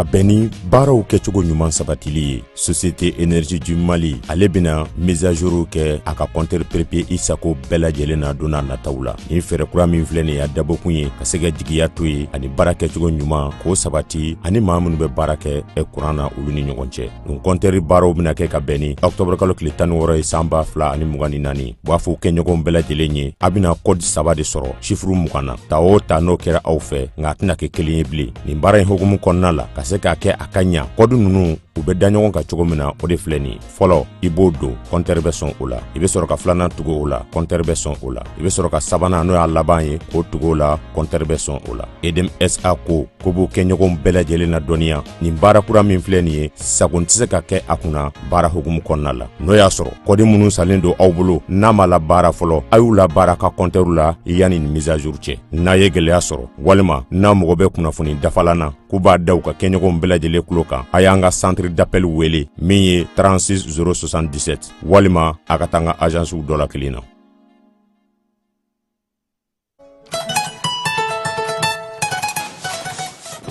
ka bɛn ni baaraw kɛcogo ɲuman sabatili ye. Société Énergie du Mali ale bena mise à jour kɛ a ka compteur papier Isako bɛɛ lajɛlen na don n'a nataw la. Ni fɛɛrɛ kura min filɛ nin ye a dabɔkun ye ka se ka jigiya to ye ani baara kɛcogo ɲuman k'o sabati ani maa minnu bɛ baara kɛ kuran na olu ni ɲɔgɔn cɛ. Nin compteur baaraw bena kɛ ka bɛn ni octobre kalo tile 16 ye san 2024 b'a fɔ kɛɲɔgɔn bɛɛ lajɛlen ye a bena code 3 de sɔrɔ chiffre 20 na. Ta o ta n'o kɛra aw fɛ nka a tɛna kɛ kelen ye bilen. Nin baara in hokumu kɔnɔna la ka se k'a kɛ a ka ɲa code ninnu u bɛ da ɲɔgɔn kan cogo min na o de filɛ nin fɔlɔ i b'o don compteur bɛ sɔn o la i bɛ sɔrɔ ka filanan tugu o la compteur bɛ sɔn o la i bɛ sɔrɔ ka sabanan n'o y'a laban ye k'o tugu o la compteur bɛ sɔn o la. EDM SA ko b'o kɛ ɲɔgɔn bɛɛ lajɛlen na dɔnniya nin baara kura min filɛ nin ye sago tɛ se ka kɛ a kunna baara hokumu kɔnɔna la. N'o y'a sɔrɔ code minnu salen don aw bolo n'a ma la baara fɔlɔ a y'u la baara ka compteur la yanni nin mise à jour cɛ. N'a ye gɛlɛya sɔrɔ walima n'a mɔgɔ bɛ kunnafoni dafalan na k'u b'a da u ka kɛɲɔgɔn bɛɛ lajɛlen kulo kan a y'an ka centre d'appel wele min ye 36 077 walima a ka taa an ka agence dɔ la kelen na.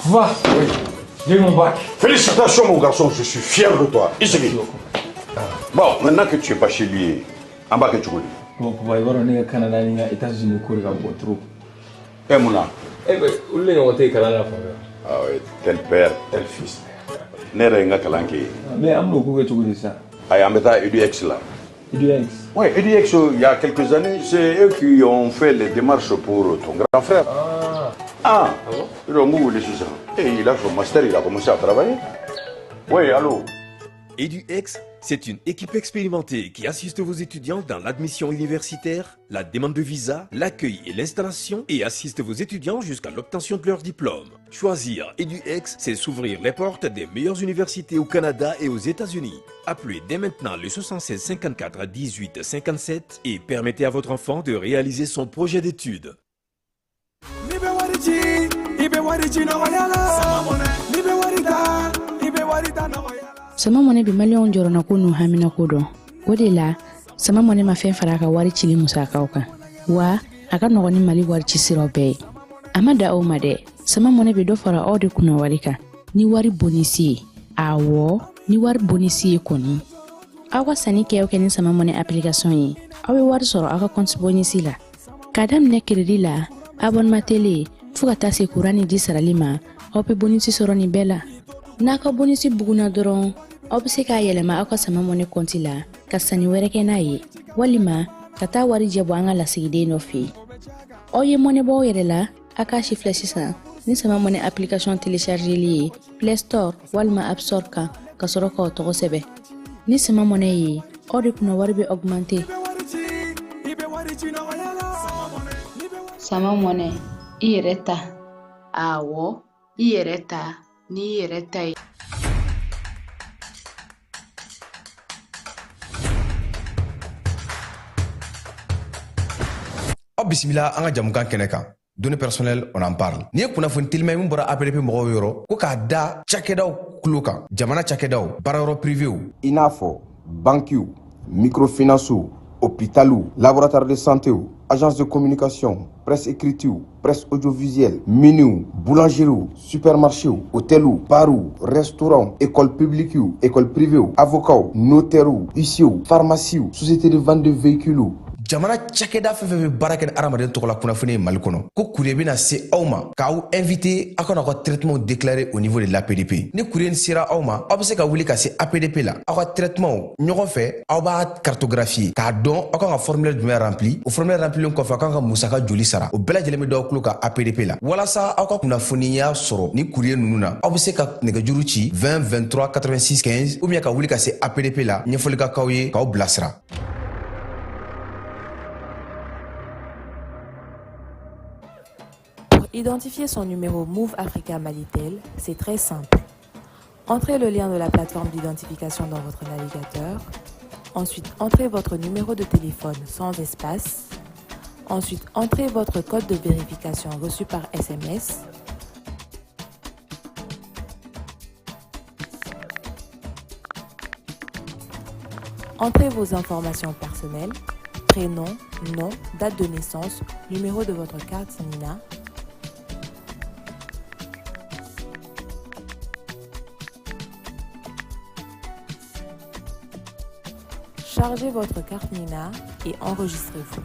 Va, oui, j'ai mon bac. Félicitations mon garçon, je suis fier de toi. Isegi. Bon, maintenant que tu es pas chez lui, en bas que tu connais. Bon, pour voir on est au Canada, on est aux États-Unis, on est au trop. Eh Mouna. Eh ben, où est-ce qu'on est au Canada? Ah oui, tel père, tel fils. Nere nga kalanki. Mais amlo ko tu connais ça. Ay ambeta EduX là. EduX. Oui, EduX il y a quelques années, c'est eux qui ont fait les démarches pour ton grand frère. Ah bon? Et il a son master, il a commencé à travailler. Oui, allô. EduX, c'est une équipe expérimentée qui assiste vos étudiants dans l'admission universitaire, la demande de visa, l'accueil et l'installation et assiste vos étudiants jusqu'à l'obtention de leur diplôme. Choisir EduX, c'est s'ouvrir les portes des meilleures universités au Canada et aux États-Unis. Appelez dès maintenant le 76 54 18 57 et permettez à votre enfant de réaliser son projet d'études. Sama mone bi malion jorona ko no hamina ko do wodela sama mone ma fen fara ka wari chili musaka ka wa aka no ni mali wari chisiro be amada o made sama mone bi do fara o de kuno wari ka ni wari bonisi awo ni wari bonisi koni awa sani ke o ken sama mone application yi awe wari soro aka compte bonisi la kadam ne credit la abonnement télé fuka tase kurani di saralima o pe bonisi soro ni bela naka bonisi buguna doron obse ka yelema aka sama mone konti la ka sani were ke na ye walima kata wari jebo anga la sigide no fi oye mone bo yere la aka shifle sisa ni sama mone application télécharger li Play Store walima App Store ka soro ko to sebe ni sama mone yi odi kuna wari be augmenter sama mone ireta awo ireta ni ireta. Bismillah, anga jamukan kene kan. Données personnelles, on en parle. Ni kuna fun tilma min bora APDP mo yoro ko ka da chakedaw kluka. Jamana chakedaw, bararo privé ou. Inafo, banque microfinance hôpital laboratoire de santé agence de communication, presse écrite presse audiovisuelle, minu, boulangerie, supermarché, hôtel bar, restaurant, école publique, école privée, avocat, notaire, huissier, pharmacie, société de vente de véhicules. Jamana chakeda fefe baraken aramaden tokola kunafune malikono ko courrier bina se awma ka ou invité akona ko traitement déclaré au niveau de l'APDP ni courrier sera awma obse ka wuli ka se APDP la akwa traitement ñogo fe awba cartographie ka don akona formulaire du rempli au formulaire rempli ko fa kan ka musaka joli sara o bela jele mi do klo ka APDP la wala sa akwa kunafuniya soro ni courrier nununa obse ka nega juru ci 20 23 86 15 ou bien ka wuli ka se APDP la ñefoli ka kawye ka o blasra. Identifier son numéro Move Africa Malitel, c'est très simple. Entrez le lien de la plateforme d'identification dans votre navigateur. Ensuite, entrez votre numéro de téléphone sans espace. Ensuite, entrez votre code de vérification reçu par SMS. Entrez vos informations personnelles, prénom, nom, date de naissance, numéro de votre carte Sanina. Chargez votre carte Nina et enregistrez-vous.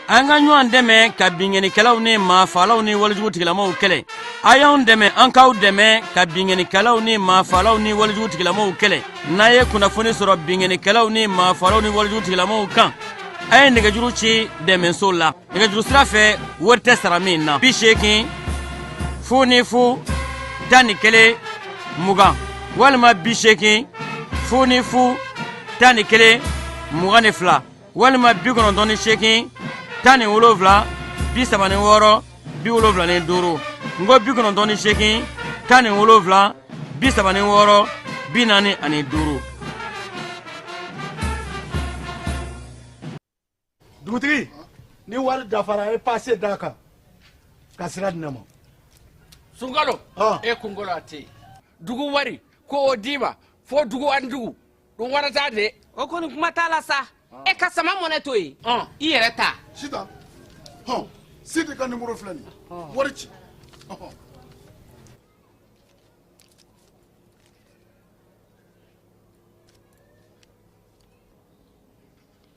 An ka ɲɔgɔn dɛmɛ ka binŋɛnikɛlaw ni maafalaw ni walijugutigilamɔgɔw kɛlɛ. A y'anw dɛmɛ an k'aw dɛmɛ ka binŋɛnikɛlaw ni maafalaw ni walijugutigilamɔgɔw kɛlɛ. N'a ye kunnafoni sɔrɔ binŋɛnikɛlaw ni maafalaw ni walijugutigilamɔgɔw kan, a ye nɛgɛjuru ci dɛmɛso la. Nɛgɛjuru sira fɛ wari tɛ sara min na. 80 00 11 20 walima 80 00 11 22 walima 98 17 36 75. Ngo 98 17 36 45. Dugutigi, ni wari dafara e passé daka. Ka sira di ne ma. Sunkalo e kunkolo ate. Dugu wari ko o diba fo dugu an dugu. Dun warata de. O koni kuma t'a la sa. E ka sama mɔnɛ to yen. I yɛrɛ ta. Sita. Sidi ka numéro filɛ nin ye. Wari ci.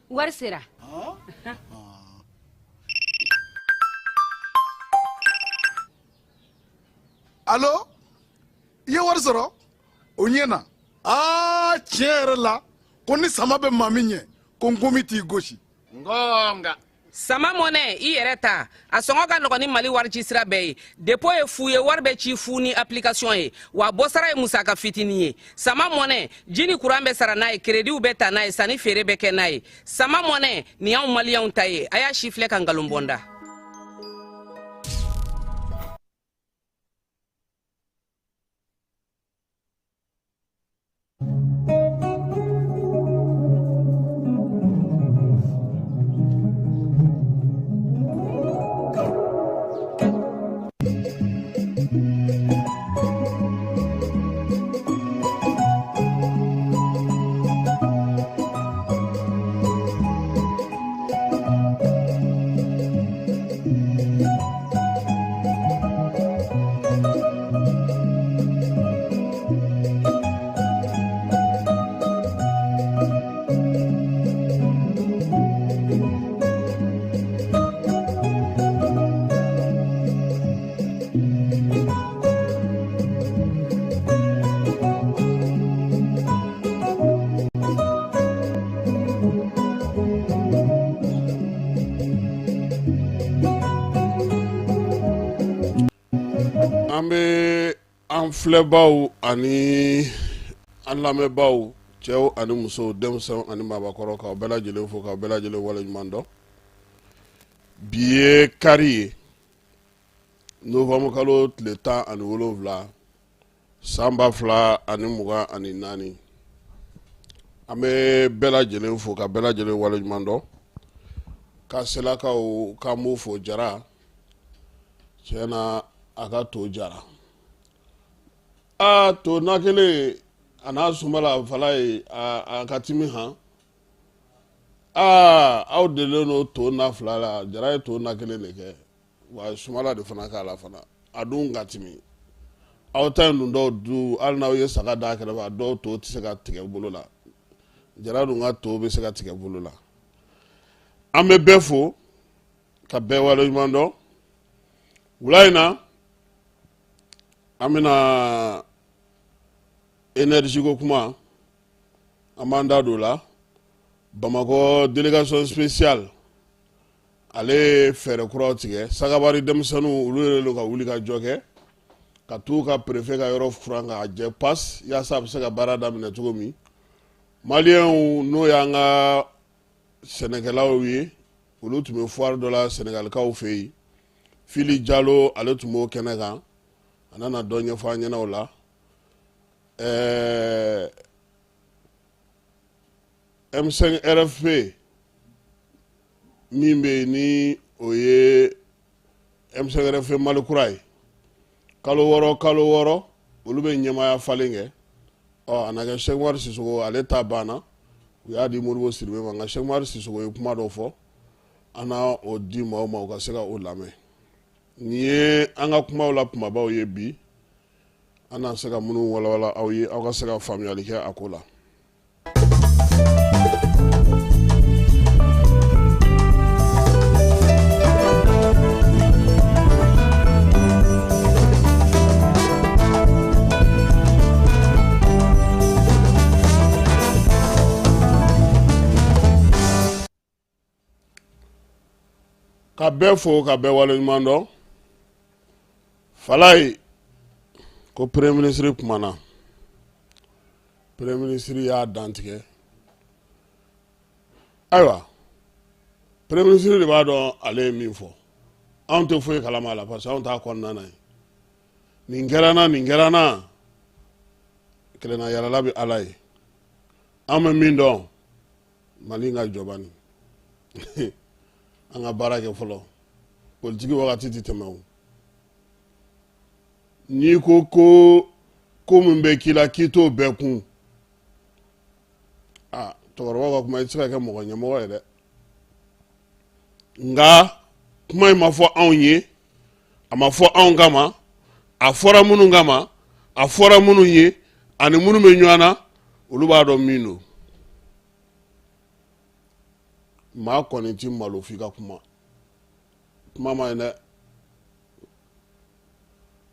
Wari sera. Allo? I ye wari sɔrɔ? O ɲɛna. Tiɲɛ yɛrɛ la ko ni sama bɛ maa min ɲɛ ko n gomi t'i gosi. Ngonga. Sama mɔnɛ i yɛrɛ ta a sɔngɔ ka nɔgɔn ni Mali wari ci sira bɛɛ ye. Dépôt ye fu ye wari bɛ ci fu ni application ye wa bɔsara ye musaka fitinin ye. Sama mɔnɛ ji ni courant bɛ sara n'a ye crédit bɛ ta n'a ye sanni feere bɛ kɛ n'a ye. Sama mɔnɛ nin y'anw maliyɛnw ta ye a y'a si filɛ ka nkalon bɔ n da. An filɛbaw ani an lamɛnbaw cɛw ani musow denmisɛnw ani maabakɔrɔ k'aw bɛɛ lajɛlen fo k'aw bɛɛ lajɛlen waleɲuman dɔn. Bi ye kari ye novembre kalo tile 17 san 2024. An bɛ bɛɛ lajɛlen fo ka bɛɛ lajɛlen waleɲuman dɔn. Ka selakaw k'an b'u fo Jara tiɲɛ na a ka to jara. To na kelen a n'a sunbala fala ye a ka timi han. Aw delen no to na fila la Jara ye to na kelen de kɛ wa sunbala de fana k'a la fana a dun ka timi. Aw ta in dun dɔw du hali n'aw ye saga d'a kɛrɛfɛ a dɔw to tɛ se ka tigɛ bolo la. Jara dun ka to bɛ se ka tigɛ bolo la. An bɛ bɛɛ fo ka bɛɛ waleɲuman dɔn. Wula in na an bɛna énergie ko kuma an b'an da don la. Bamakɔ délégation spéciale ale ye fɛɛrɛ kuraw tigɛ. Sagabari denmisɛnninw olu yɛrɛ de ka wuli ka jɔ kɛ ka t'u ka préfet ka yɔrɔ furan k'a jɛ passe yaasa a bɛ se ka baara daminɛ cogo min. Maliyɛnw n'o y'an ka sɛnɛkɛlaw ye olu tun bɛ foire dɔ la Sénégalikaw fɛ yen. Fili Jalo ale tun b'o kɛnɛ kan a nana dɔ ɲɛfɔ an ɲɛna o la. M5 RFP min bɛ yen ni o ye M5 RFP Mali kura ye kalo wɔɔrɔ olu bɛ ɲɛmaya falen kɛ. A na kɛ Cheikh Umar Sissoco ale ta banna u y'a di Modibo Sidibe ma nka Cheikh Umar Sissoco ye kuma dɔ fɔ ana o di maaw ma u ka se ka o lamɛn nin ye an ka kumaw la kumabaw ye bi an na se ka minnu walawala aw ye aw ka se ka faamuyali kɛ a ko la. Ka bɛɛ fo ka bɛɛ waleɲuman dɔn Falaye ko premier ministre kumana premier ministre y'a dantigɛ ayiwa premier ministre de b'a dɔn ale ye min fɔ anw tɛ foyi kalama la parce que anw t'a kɔnɔna na ye nin kɛra n na kelenna yalala bɛ Ala ye an bɛ min dɔn Mali ka jɔbani an ka baara kɛ fɔlɔ politiki wagati tɛ tɛmɛ o n'i ko min bɛ k'i la k'i t'o bɛɛ kun cɛkɔrɔba ka kuma i tɛ se ka kɛ mɔgɔ ɲɛmɔgɔ ye dɛ nka kuma in ma fɔ anw ye a ma fɔ anw kama a fɔra minnu kama a fɔra minnu ye ani minnu bɛ ɲɔgɔn na olu b'a dɔn min don maa kɔni ti malo f'i ka kuma ma ye dɛ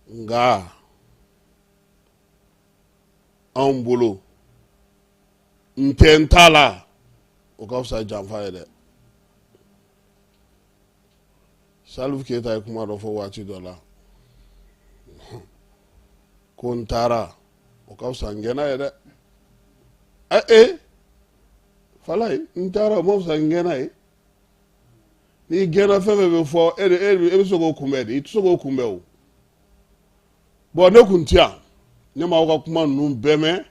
nka anw bolo n tɛ n t'a la o ka fisa janfa ye dɛ Salif Keita ye kuma dɔ fɔ waati dɔ la ko n taara o ka fisa n gɛnna ye dɛ Falaye n taara o ma fisa n gɛnna ye n'i gɛnna fɛn fɛn bɛ fɔ e bɛ se k'o kunbɛn de i tɛ se k'o kunbɛn o bon ne kun tɛ yan ne m'aw ka kuma ninnu bɛɛ mɛn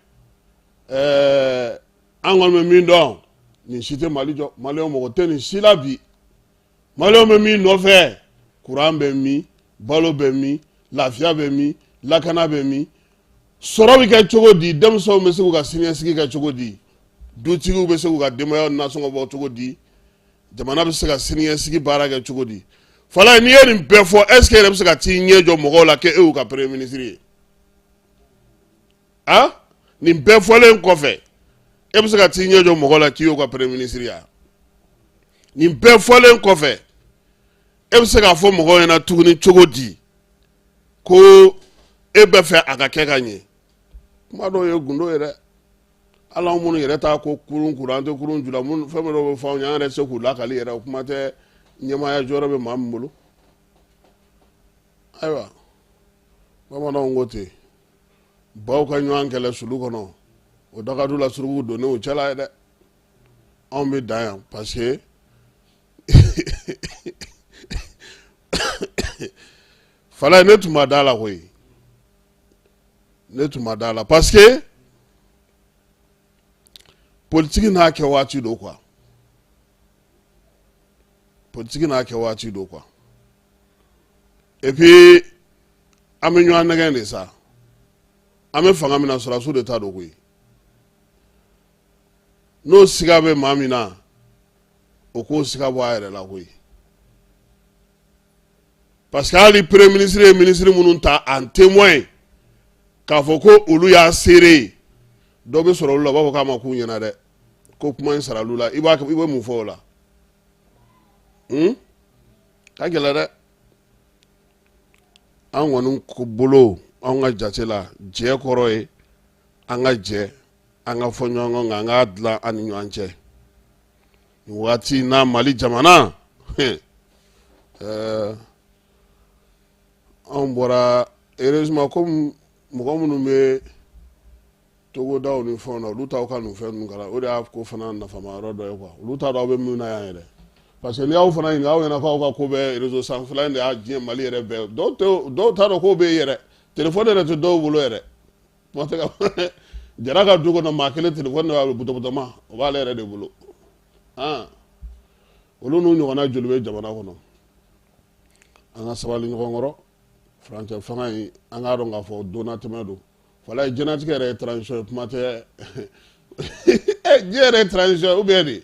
an kɔni bɛ min dɔn nin si tɛ Mali jɔ maliyɛnw mɔgɔ tɛ nin si la bi maliyɛnw bɛ min nɔfɛ kuran bɛ min balo bɛ min lafiya bɛ min lakana bɛ min sɔrɔ bɛ kɛ cogo di denmisɛnw bɛ se k'u ka siniɲɛsigi kɛ cogo di dutigiw bɛ se k'u ka denbaya nasɔngɔ bɔ cogo di jamana bɛ se ka siniɲɛsigi baara kɛ cogo di Falaye n'i ye nin bɛɛ fɔ est-ce que e yɛrɛ bɛ se ka t'i ɲɛ jɔ mɔgɔw la k'e y'u ka premier ministre ye nin bɛɛ fɔlen kɔfɛ e bɛ se ka t'i ɲɛ jɔ mɔgɔw la k'i y'u ka premier ministre ye nin bɛɛ fɔlen kɔfɛ e bɛ se k'a fɔ mɔgɔw ɲɛna tuguni cogo di ko e bɛ fɛ a ka kɛ ka ɲɛ kuma dɔw ye gundo ye dɛ ala minnu yɛrɛ t'a ko kurun an tɛ kurun jula fɛn min dɔw bɛ fɔ anw ye an yɛrɛ se k'u lakali yɛrɛ o kuma tɛ ɲɛmaaya jɔyɔrɔ bɛ maa min bolo ayiwa bamananw ko ten baw ka ɲɔgɔn kɛlɛ sulu kɔnɔ o dagadu la suruku donnen o cɛla ye dɛ anw bɛ dan yan parce que Falaye ne tun ma da la koyi ne tun ma da la parce que politiki n'a kɛ waati don quoi politiki n'a kɛ waati don quoi et puis an bɛ ɲɔgɔn nɛgɛn de sa an bɛ fanga min na sɔrɔdasiw de ta don koyi n'o siga bɛ maa min na o k'o siga bɔ a yɛrɛ la koyi parce que hali premier ministre ye ministre minnu ta en témoin k'a fɔ ko olu y'a seere ye dɔw bɛ sɔrɔ olu la u b'a fɔ k'a ma k'u ɲɛna dɛ ko kuma in sara olu la i bɛ mun fɔ o la ka gɛlɛn dɛ an kɔni bolo an ka jate la jɛ kɔrɔ ye an ka jɛ an ka fɔ ɲɔgɔn kan an ka dilan an ni ɲɔgɔn cɛ nin waati n'a Mali jamana anw bɔra heureusement comme mɔgɔ minnu bɛ togodaw ni fɛnw na olu t'aw ka nin fɛn ninnu kala o de y'a ko fana nafama yɔrɔ dɔ ye quoi olu t'a dɔn aw bɛ min na yan yɛrɛ parce que n'i y'aw fana ɲininka aw ɲɛna k'aw ka ko bɛ réseau sanfɛla in de y'a diɲɛ Mali yɛrɛ bɛɛ dɔw t'a dɔn k'o bɛ yen yɛrɛ téléphone yɛrɛ tɛ dɔw bolo yɛrɛ kuma tɛ ka Jara ka du kɔnɔ maa kelen téléphone b'a butɔbutɔma o b'ale yɛrɛ de bolo olu n'u ɲɔgɔnna joli bɛ jamana kɔnɔ an ka sabali ɲɔgɔn kɔrɔ furancɛ fanga in an k'a dɔn k'a fɔ don n'a tɛmɛ don Falaye jɛnatigɛ yɛrɛ ye transition ye kuma tɛ diɲɛ yɛrɛ ye transition ou bien de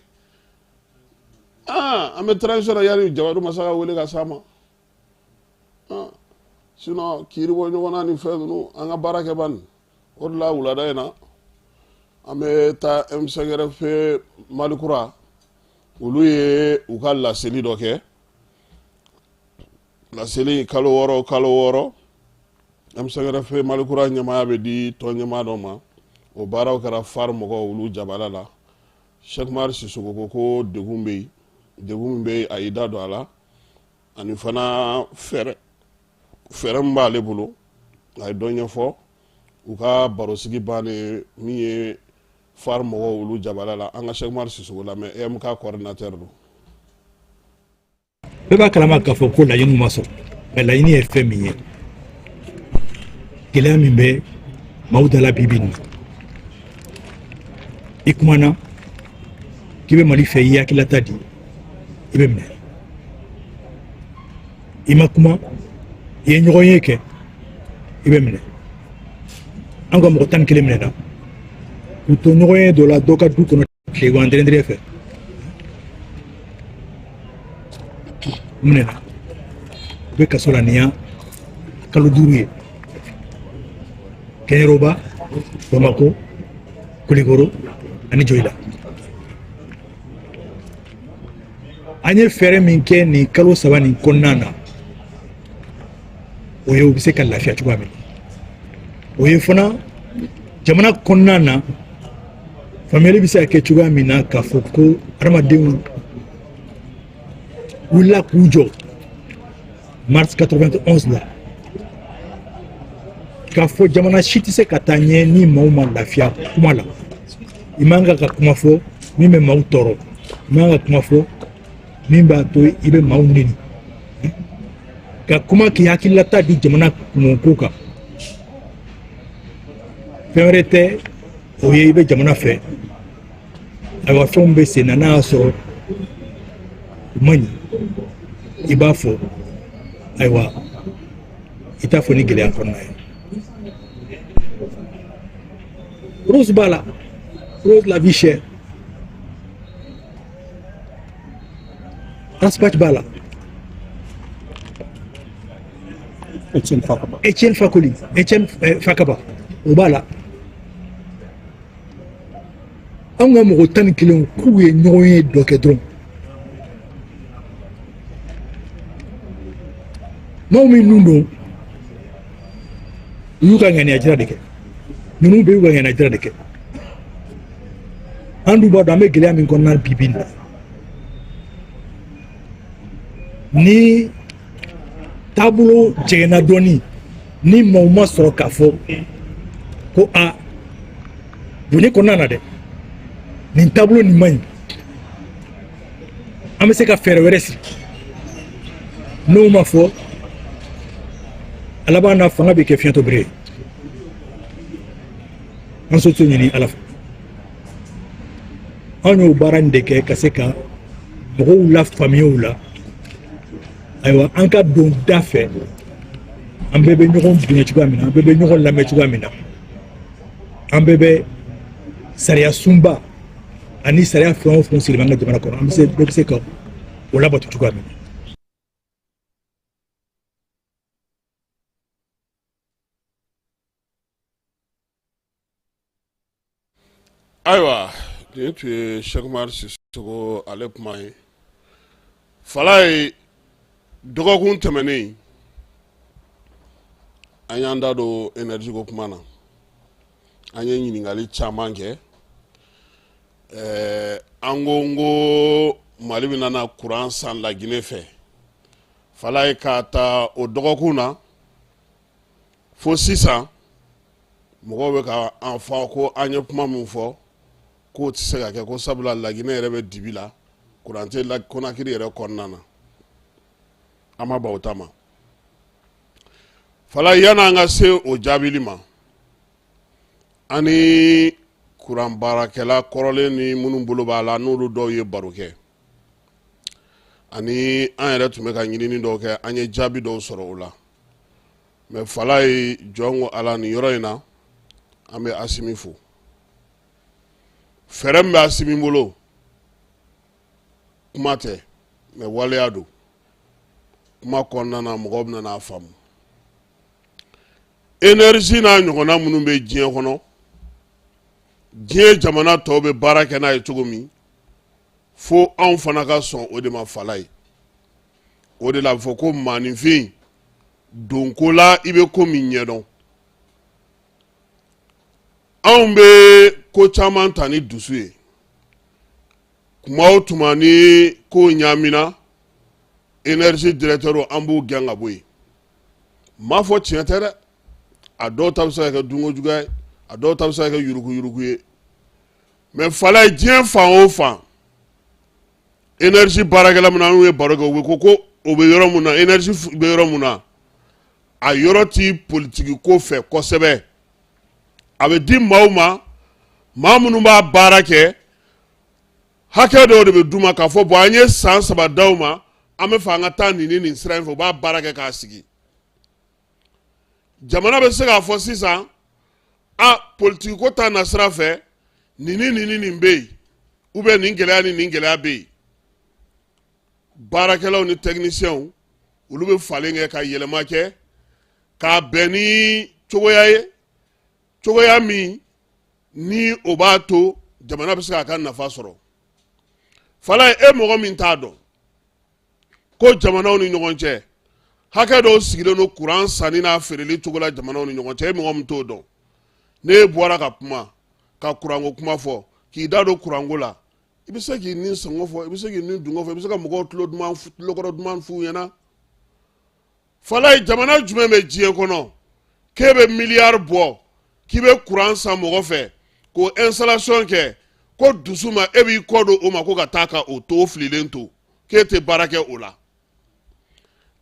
an bɛ transition na yani Jabadu masa ka wele ka s'a ma sinon kiri bɔ ɲɔgɔn na ni fɛn ninnu an ka baara kɛ bani o de la wulada in na an bɛ taa M5RFP Malikura olu ye u ka laseli dɔ kɛ laseli kalo wɔɔrɔ M5RFP Malikura ɲɛmaya bɛ di tɔn ɲɛmaa dɔ ma o baaraw kɛra FAR mɔgɔw olu jabala la Cheikh Umar Sisoko ko degun bɛ yen a y'i da don a la ani fana fɛɛrɛ min b'ale bolo a ye dɔ ɲɛfɔ u ka barosigi bannen min ye FAR mɔgɔw olu jabala la an ka Cheikh Umar Sisoko lamɛn EMK coordinateur don. Bɛɛ b'a kalama k'a fɔ ko laɲiniw ma sɔrɔ mais laɲini ye fɛn min ye gɛlɛya min bɛ maaw dala bi bi in na i kumana k'i bɛ Mali fɛ i hakililata di i bɛ minɛ i ma kuma i ye ɲɔgɔn ye kɛ i bɛ minɛ an ka mɔgɔ 11 minɛna k'u to ɲɔgɔn ye dɔ la dɔ ka du kɔnɔ tile gantɛrɛntɛrɛ fɛ minɛna u bɛ kaso la nin ya kalo 5 ye Kɛɲɛrɔba Bamako Kulikoro ani Joyila an ye fɛɛrɛ min kɛ nin kalo 3 nin kɔnɔna na o ye u bɛ se ka lafiya cogoya min o ye fana jamana kɔnɔna na faamuyali bɛ se ka kɛ cogoya min na k'a fɔ ko adamadenw wulila k'u jɔ mars 91 la k'a fɔ jamana si tɛ se ka taa ɲɛ ni maaw ma lafiya kuma la i man kan ka kuma fɔ min bɛ maaw tɔɔrɔ i man kan ka kuma fɔ min b'a to i bɛ maaw neni ka kuma k'i hakililata di jamana kunko kan fɛn wɛrɛ tɛ o ye i bɛ jamana fɛ ayiwa fɛnw bɛ sen na n'a y'a sɔrɔ u man ɲi i b'a fɔ ayiwa i t'a fɔ ni gɛlɛya kɔnɔna ye Rose b'a la Rose la vie chère Aspach b'a la Etienne Fakoli Etienne Fakaba o b'a la an ka mɔgɔ 11 k'u ye ɲɔgɔn ye dɔ kɛ dɔrɔn maaw min nun don u y'u ka ŋaniyajira de kɛ ninnu bɛ y'u ka ŋaniyajira de kɛ an dun b'a dɔn an bɛ gɛlɛya min kɔnɔna bi bi in na ni taabolo jɛngɛnna dɔɔnin ni maaw ma sɔrɔ k'a fɔ ko a bonɲɛ kɔnɔna na dɛ nin taabolo nin man ɲi an bɛ se ka fɛɛrɛ wɛrɛ sigi n'o ma fɔ a laban na fanga bɛ kɛ fiɲɛtɔ bere ye an so ɲini ala fɛ an y'o baara in de kɛ ka se ka mɔgɔw lafaamuya o la ayiwa an ka don da fɛ an bɛɛ bɛ ɲɔgɔn bonya cogoya min na an bɛɛ bɛ ɲɔgɔn lamɛn cogoya min na an bɛɛ bɛ sariya sunba ani sariya fɛn o fɛn siri an ka jamana kɔnɔ an bɛɛ bɛ se ka o labato cogoya min na. Ayiwa nin tun ye Cheikh Umar Sisoko ale kuma ye fala ye dɔgɔkun tɛmɛnen an y'an da don énergie ko kuma na an ye ɲininkali caman kɛ an ko Mali bɛ nana courant san Laginɛ fɛ fala ye k'a ta o dɔgɔkun na fo sisan mɔgɔw bɛ ka an fɔ ko an ye kuma min fɔ k'o tɛ se ka kɛ ko sabula Laginɛ yɛrɛ bɛ dibi la courant tɛ Konakiri yɛrɛ kɔnɔna na an ma ban o ta ma fala yan'an ka se o jaabili ma ani courant baarakɛla kɔrɔlen ni minnu bolo b'a la n'olu dɔw ye baro kɛ ani an yɛrɛ tun bɛ ka ɲinini dɔw kɛ an ye jaabi dɔw sɔrɔ o la mais fala ye jɔn ko ala nin yɔrɔ in na an bɛ Asimi fo fɛɛrɛ min bɛ Asimi bolo kuma tɛ mɛ waleya don kuma kɔnɔna na mɔgɔw bɛna n'a faamu énergie n'a ɲɔgɔnna minnu bɛ diɲɛ kɔnɔ diɲɛ jamana tɔw bɛ baara kɛ n'a ye cogo min fo anw fana ka sɔn o de ma fala ye o de la a bɛ fɔ ko maaninfin donko la i bɛ ko min ɲɛdɔn anw bɛ ko caman ta ni dusu ye tuma o tuma ni ko ɲaamina énergie directeur an b'u gɛn ka bɔ yen m'a fɔ tiɲɛ tɛ dɛ a dɔw ta bɛ se ka kɛ dunkojuguya ye a dɔw ta bɛ se ka kɛ yuruguyurugu ye mɛ fala ye diɲɛ fan o fan énergie baarakɛla min na n'u ye baro kɛ u bɛ ko o bɛ yɔrɔ min na énergie bɛ yɔrɔ min na a yɔrɔ ti politiki ko fɛ kosɛbɛ a bɛ di maaw ma maa minnu b'a baara kɛ hakɛ dɔw de bɛ d'u ma k'a fɔ bon an ye san 3 d'aw ma an bɛ fɛ an ka taa nin sira in fɛ u b'a baara kɛ k'a sigi jamana bɛ se k'a fɔ sisan a politiki ko ta na sira fɛ nin bɛ yen ou bien nin gɛlɛya ni nin gɛlɛya bɛ yen baarakɛlaw ni techniciens olu bɛ falen kɛ ka yɛlɛma kɛ k'a bɛn ni cogoya ye cogoya min ni o b'a to jamana bɛ se k'a ka nafa sɔrɔ fala ye e mɔgɔ min t'a dɔn ko jamanaw ni ɲɔgɔn cɛ hakɛ dɔw sigilen don kuran sanni n'a feereli cogo la jamanaw ni ɲɔgɔn cɛ e mɔgɔ min t'o dɔn n'e bɔra ka kuma ka kuranko kuma fɔ k'i da don kuranko la i bɛ se k'i ni sɔngɔ fɔ i bɛ se k'i ni dungɔ fɔ i bɛ se ka mɔgɔw tulokɔrɔ duman f'u ɲɛna fala ye jamana jumɛn bɛ diɲɛ kɔnɔ k'e bɛ miliyari bɔ k'i bɛ kuran san mɔgɔ fɛ k'o installation kɛ ko dusu ma e b'i kɔ don o ma ko ka taa ka o to fililen to k'e tɛ baara kɛ o la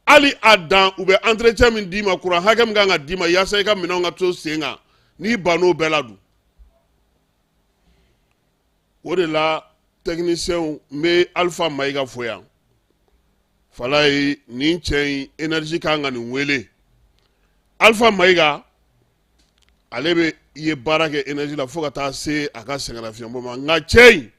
hali a dan u bɛ entretien min d'i ma kuran hakɛ min kan ka d'i ma yaasa i ka minɛnw ka to sen kan n'i bann'o bɛɛ la dun o de la techniciens n bɛ Alpha Mayiga fo yan fala ye nin cɛ in énergie kan ka nin wele Alpha Mayiga ale bɛ ye baara kɛ énergie la fo ka taa se a ka sɛgɛnnafiɲɛbɔ ma nka cɛ in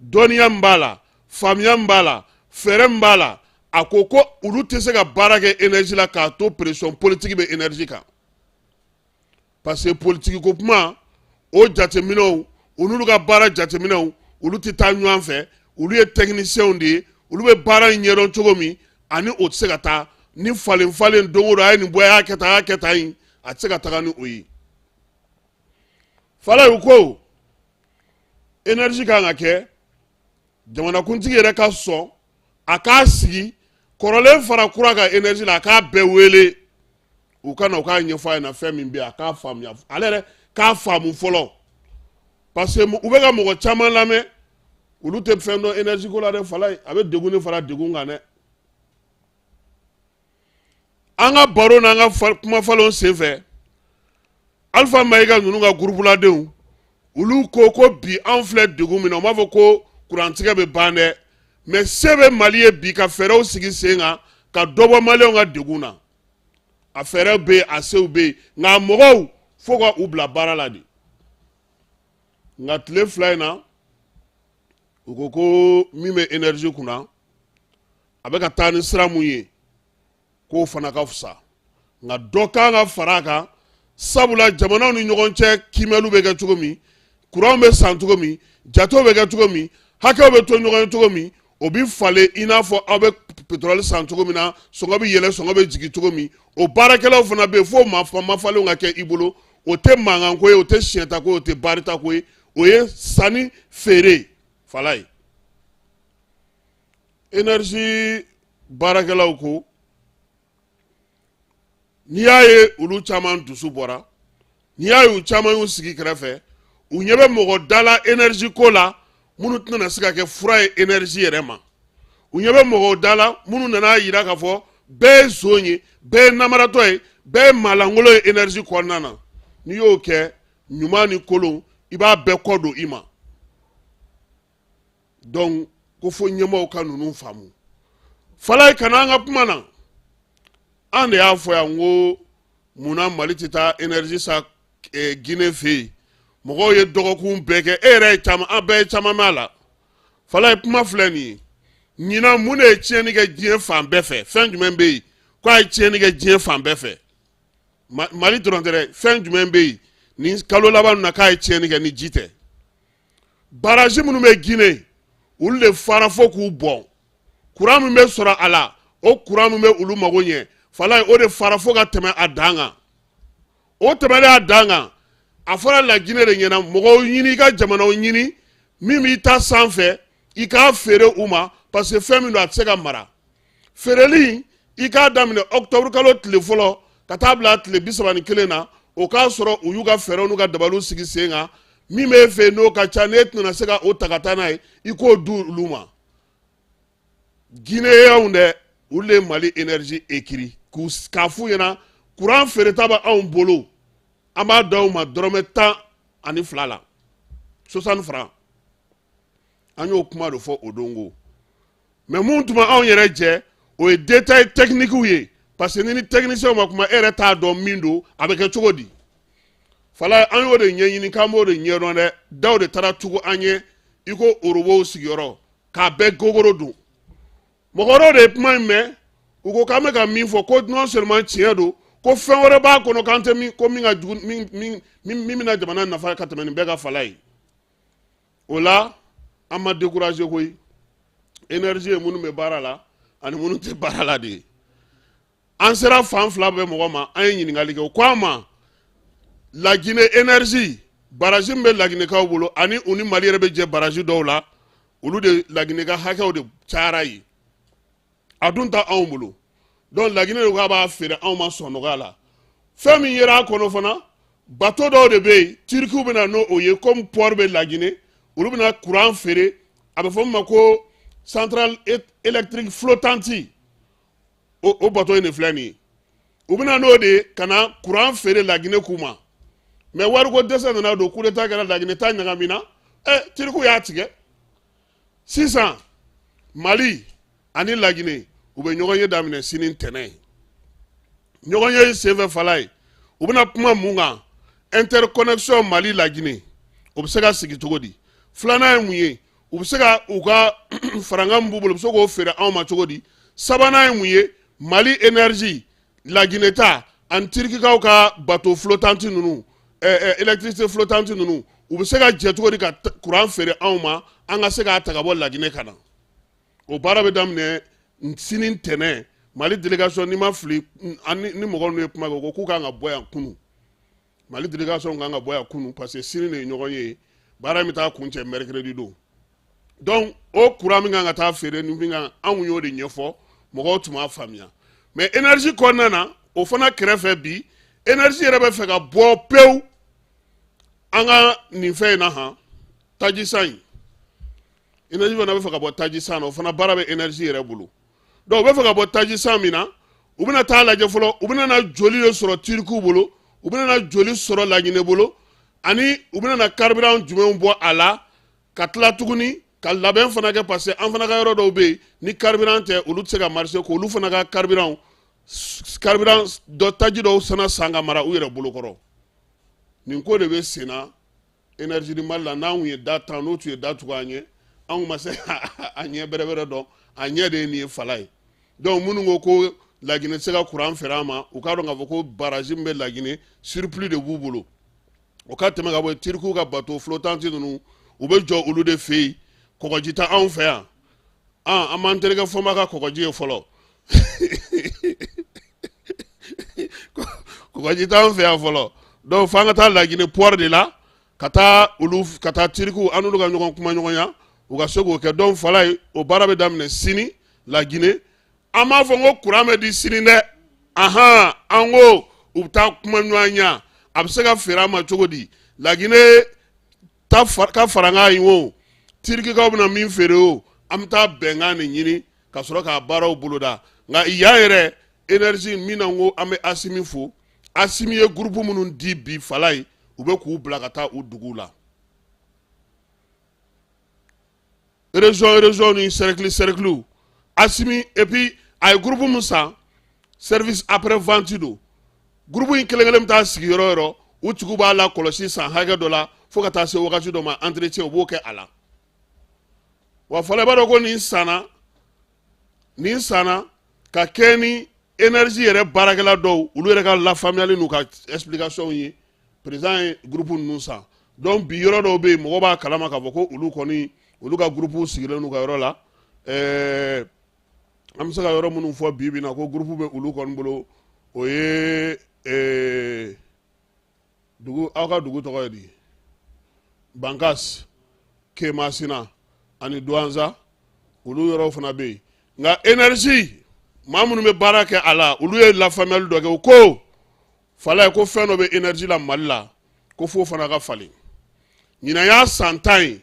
dɔnniya min b'a la faamuya min b'a la fɛɛrɛ min b'a la a ko ko olu tɛ se ka baara kɛ énergie la k'a to pression politique bɛ énergie kan parce que politique ko kuma o jateminɛw o n'olu ka baara jateminɛw olu tɛ taa ɲɔgɔn fɛ olu ye techniciens de ye olu bɛ baara in ɲɛdɔn cogo min ani o tɛ se ka taa ni falen don o don a ye nin bɔ a y'a kɛ tan yen a tɛ se ka taga ni o ye fala y'u ko énergie kan ka kɛ jamanakuntigi yɛrɛ ka sɔn a k'a sigi kɔrɔlen fara kura kan énergie la a k'a bɛɛ wele u ka na u k'a ɲɛfɔ a ɲɛna fɛn min bɛ yen a k'a faamuya ale yɛrɛ k'a faamu fɔlɔ parce que u bɛ ka mɔgɔ caman lamɛn olu tɛ fɛn dɔn énergie ko la dɛ fala ye a bɛ degun ni fara degun kan dɛ an ka baro n'an ka kuma fɔlenw senfɛ Alpha Mayiga ninnu ka groupe ladenw olu ko bi an filɛ degun min na u m'a fɔ ko kurantigɛ bɛ ban dɛ mais se bɛ Mali ye bi ka fɛɛrɛw sigi sen kan ka dɔ bɔ maliyɛnw ka degun na a fɛɛrɛ bɛ yen a sew bɛ yen nka mɔgɔw fo ka u bila baara la de nka tile 2 in na u ko min bɛ énergie kunna a bɛ ka taa ni sira mun ye k'o fana ka fisa nka dɔ kan ka fara a kan sabula jamanaw ni ɲɔgɔn cɛ kimɛliw bɛ kɛ cogo min kuranw bɛ san cogo min jatew bɛ kɛ cogo min hakɛw bɛ to ɲɔgɔn ye cogo min o bɛ falen i n'a fɔ aw bɛ pétrole san cogo min na sɔngɔ bɛ yɛlɛ sɔngɔ bɛ jigin cogo min o baarakɛlaw fana bɛ yen fo mafalenw ka kɛ i bolo o tɛ mankan ko ye o tɛ siɲɛta ko ye o tɛ baarita ko ye o ye sanni feere fala ye énergie baarakɛlaw ko n'i y'a ye olu caman dusu bɔra n'i y'a ye u caman y'u sigi kɛrɛfɛ u ɲɛ bɛ mɔgɔ dala énergie ko la minnu tɛna se ka kɛ fura ye énergie yɛrɛ ma u ɲɛ bɛ mɔgɔw dala minnu nana yira k'a fɔ bɛɛ ye zon ye bɛɛ ye namaratɔ ye bɛɛ ye maalankolon ye énergie kɔnɔna na n'i y'o kɛ ɲuman ni kolon i b'a bɛɛ kɔ don i ma donc ko fo ɲɛmɔgɔw ka ninnu faamu fala ye ka na an ka kuma na an de y'a fɔ yan ko munna Mali tɛ taa énergie sa Guinée fɛ yen mɔgɔw ye dɔgɔkun bɛɛ kɛ e yɛrɛ ye caman an bɛɛ ye caman mɛn a la fala ye kuma filɛ nin ye ɲina mun de ye tiɲɛni kɛ diɲɛ fan bɛɛ fɛ fɛn jumɛn bɛ yen k'a ye tiɲɛni kɛ diɲɛ fan bɛɛ fɛ Mali dɔrɔn tɛ dɛ fɛn jumɛn bɛ yen ni kalo laban na k'a ye tiɲɛni kɛ ni ji tɛ baraji minnu bɛ Guinée olu de fara fo k'u bɔn courant min bɛ sɔrɔ a la o courant min bɛ olu mago ɲɛ falaye o de fara fo ka tɛmɛ a dan kan o tɛmɛlen a dan kan a fɔra la Guinée de ɲɛna mɔgɔw ɲini i ka jamanaw ɲini min b'i ta sanfɛ i k'a feere u ma parce que fɛn min don a tɛ se ka mara feereli i k'a daminɛ octobre kalo tile fɔlɔ ka taa bila tile 31 na o k'a sɔrɔ u y'u ka fɛɛrɛw n'u ka dabaliw sigi sen kan min b'e fɛ n'o ka ca n'e tɛna se ka o ta ka taa n'a ye i k'o di olu ma Guinéens dɛ olu de Mali énergie écrit k'a f'u ɲɛna courant feereta bɛ anw bolo an b'a d'aw ma dɔrɔmɛ 12 la 60 francs an y'o kuma de fɔ o dongo mais mun tuma anw yɛrɛ jɛ o ye détail technique ye parce que ni technicien ma kuma e yɛrɛ t'a dɔn min don a bɛ kɛ cogo di fala an y'o de ɲɛɲini k'an b'o de ɲɛdɔn dɛ daw de taara tugu an ye i ko orobow sigiyɔrɔ k'a bɛɛ gogoro don mɔgɔ wɛrɛw de ye kuma in mɛn u ko k'an bɛ ka min fɔ ko non seulement tiɲɛ don ko fɛn wɛrɛ b'a kɔnɔ k'an tɛ min ko min ka jugu min bɛna jamana nafa ka tɛmɛ nin bɛɛ ka fala ye o la an ma décourager koyi énergie ye minnu bɛ baara la ani minnu tɛ baara la de ye an sera fan fila bɛɛ mɔgɔ ma an ye ɲininkali kɛ o ko an ma La Guinée énergie baraji min bɛ laginɛkaw bolo ani u ni Mali yɛrɛ bɛ jɛ baraji dɔw la olu de laginɛka hakɛw de cayara ye a dun ta anw bolo donc Laginɛ de k'a b'a feere anw ma sɔn nɔgɔya la fɛn min yera a kɔnɔ fana bateau dɔw de bɛ yen Turkiw bɛna n'o o ye comme port bɛ Laginɛ olu bɛna courant feere a bɛ fɔ min ma ko centrale électrique flottante o bateau in de filɛ nin ye u bɛna n'o de ye ka na courant feere Laginɛ k'u ma mais wariko dɛsɛ nana don coup d'état kɛra Laginɛ ta ɲagamina Turkiw y'a tigɛ sisan Mali ani Laginɛ u bɛ ɲɔgɔn ye daminɛ sini ntɛnɛn ɲɔgɔn ye senfɛ fala ye u bɛna kuma mun kan interconnexion Mali Laginɛ o bɛ se ka sigi cogo di filanan ye mun ye u bɛ se ka u ka faranga min b'u bolo u bɛ se k'o feere anw ma cogo di sabanan ye mun ye Mali énergie Laginɛ ta ani Turkikaw ka bateau flottante ninnu électricité flottante ninnu u bɛ se ka jɛ cogo di ka courant feere anw ma an ka se k'a ta ka bɔ Laginɛ ka na o baara bɛ daminɛ sini ntɛnɛn Mali délégation ni ma fili ni mɔgɔ ninnu ye kuma kɛ u ko k'u kan ka bɔ yan kunun Mali délégation kan ka bɔ yan kunun parce que sini de ye ɲɔgɔn ye baara in bɛ taa kuncɛ mercredi don donc o courant min kan ka taa feere ni min kan anw y'o de ɲɛfɔ mɔgɔw tun b'a faamuya mais énergie kɔnɔna na o fana kɛrɛfɛ bi énergie yɛrɛ bɛ fɛ ka bɔ pewu an ka nin fɛn in na han tajisan in énergie fana bɛ fɛ ka bɔ tajisan na o fana baara bɛ énergie yɛrɛ bolo donc u bɛ fɛ ka bɔ tajisan min na u bɛna taa lajɛ fɔlɔ u bɛna na joli de sɔrɔ Turkiw bolo u bɛna na joli sɔrɔ Laginɛ bolo ani u bɛna na carburant jumɛnw bɔ a la ka tila tuguni ka labɛn fana kɛ parce que an fana ka yɔrɔ dɔw bɛ yen ni carburant tɛ olu tɛ se ka marcher k'olu fana ka carburant dɔ taji dɔw fana san ka mara u yɛrɛ bolokɔrɔ nin ko de bɛ sen na énergie di Mali la n'anw ye da tan n'o tun ye da tugu an ye anw ma se a ɲɛ bɛrɛbɛrɛ dɔn a ɲɛ de ye nin ye fala ye donc minnu ko ko Laginɛ tɛ se ka courant feere an ma u k'a dɔn k'a fɔ ko barrage min bɛ Laginɛ surplus de b'u bolo o ka tɛmɛ ka bɔ Turkiw ka bateau flottante ninnu u bɛ jɔ olu de fɛ yen kɔgɔji tɛ anw fɛ yan an b'an terikɛ Fɔnba ka kɔgɔji ye fɔlɔ kɔgɔji tɛ anw fɛ yan fɔlɔ donc f'an ka taa Laginɛ port de la ka taa Turkiw an n'olu ka ɲɔgɔn kuma ɲɔgɔnya u ka se k'o kɛ donc fala ye o baara bɛ daminɛ sini Laginɛ an b'a fɔ n ko courant bɛ di sini dɛ an ko u bɛ taa kuma ɲɔgɔnya a bɛ se ka feere an ma cogo di Laginɛ ka faranga in o Turkikaw bɛna min feere o an bɛ taa bɛnkan de ɲini ka sɔrɔ k'a baaraw boloda nka yan yɛrɛ énergie min na n ko an bɛ Asimi fo Asimi ye groupe minnu di bi fala ye u bɛ k'u bila ka taa u duguw la région ni cercle Asimi et puis a ye groupe min san service après vente don groupe in kelen-kelen bɛ taa sigi yɔrɔ yɔrɔ u tigiw b'a la kɔlɔsi san hakɛ dɔ la fo ka taa se wagati dɔ ma entretien u b'o kɛ a la wa fɔlɔ i b'a dɔn ko nin sanna nin sanna ka kɛ ni énergie yɛrɛ baarakɛla dɔw olu yɛrɛ ka lafaamuyali n'u ka explication ye président ye groupe ninnu san donc bi yɔrɔ dɔw bɛ yen mɔgɔ b'a kalama k'a fɔ ko olu kɔni olu ka groupe sigilen n'u ka yɔrɔ la an bɛ se ka yɔrɔ minnu fɔ bi bi in na ko groupe bɛ olu kɔni bolo o ye dugu aw ka dugu tɔgɔ ye di Bankas Kemasina ani Douanza olu yɔrɔ fana bɛ yen nka énergie maa minnu bɛ baara kɛ a la olu ye lafaamuyali dɔ kɛ o ko fala ye ko fɛn dɔ bɛ énergie la Mali la ko fo fana ka falen ɲinan y'a san 10 ye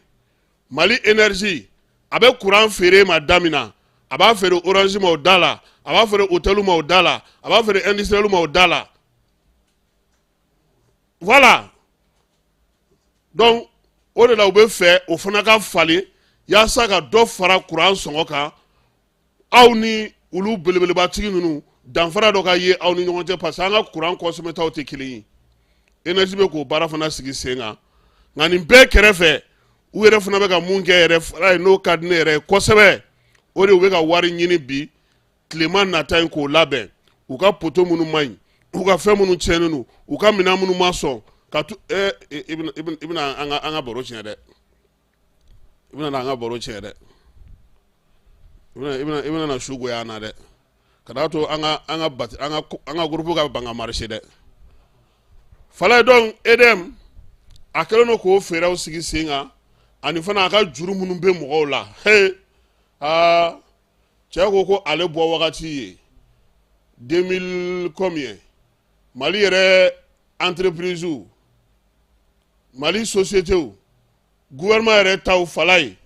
Mali énergie a bɛ courant feere ma damina a b'a feere Orange ma o da la a b'a feere hôtel ma o da la a b'a feere industriel ma o da la voilà donc o de la u bɛ fɛ o fana ka falen yaasa ka dɔ fara courant sɔngɔ kan aw ni olu belebelebatigi ninnu danfara dɔ ka ye aw ni ɲɔgɔn cɛ parce que an ka courant consommateurs tɛ kelen ye énergie bɛ k'o baara fana sigi sen kan nka nin bɛɛ kɛrɛfɛ u yɛrɛ fana bɛ ka mun kɛ yɛrɛ fara ye n'o ka di ne yɛrɛ ye kosɛbɛ o de u bɛ ka wari ɲini bi tilema nata in k'o labɛn u ka poto minnu man ɲi u ka fɛn minnu tiɲɛnen don u ka minɛn minnu ma sɔn ka to i bɛna an ka baro tiɲɛ dɛ i bɛna an ka baro tiɲɛ dɛ i bɛna na su goya an na dɛ ka d'a to an ka groupe ka ban ka marché dɛ fala donc EDM a kɛlen don k'o feerew sigi sen kan ani fana a ka juru minnu bɛ mɔgɔw la cɛ ko ko ale bɔ wagati ye 2000 combien Mali yɛrɛ entreprise Mali société gouvernement yɛrɛ taw fala ye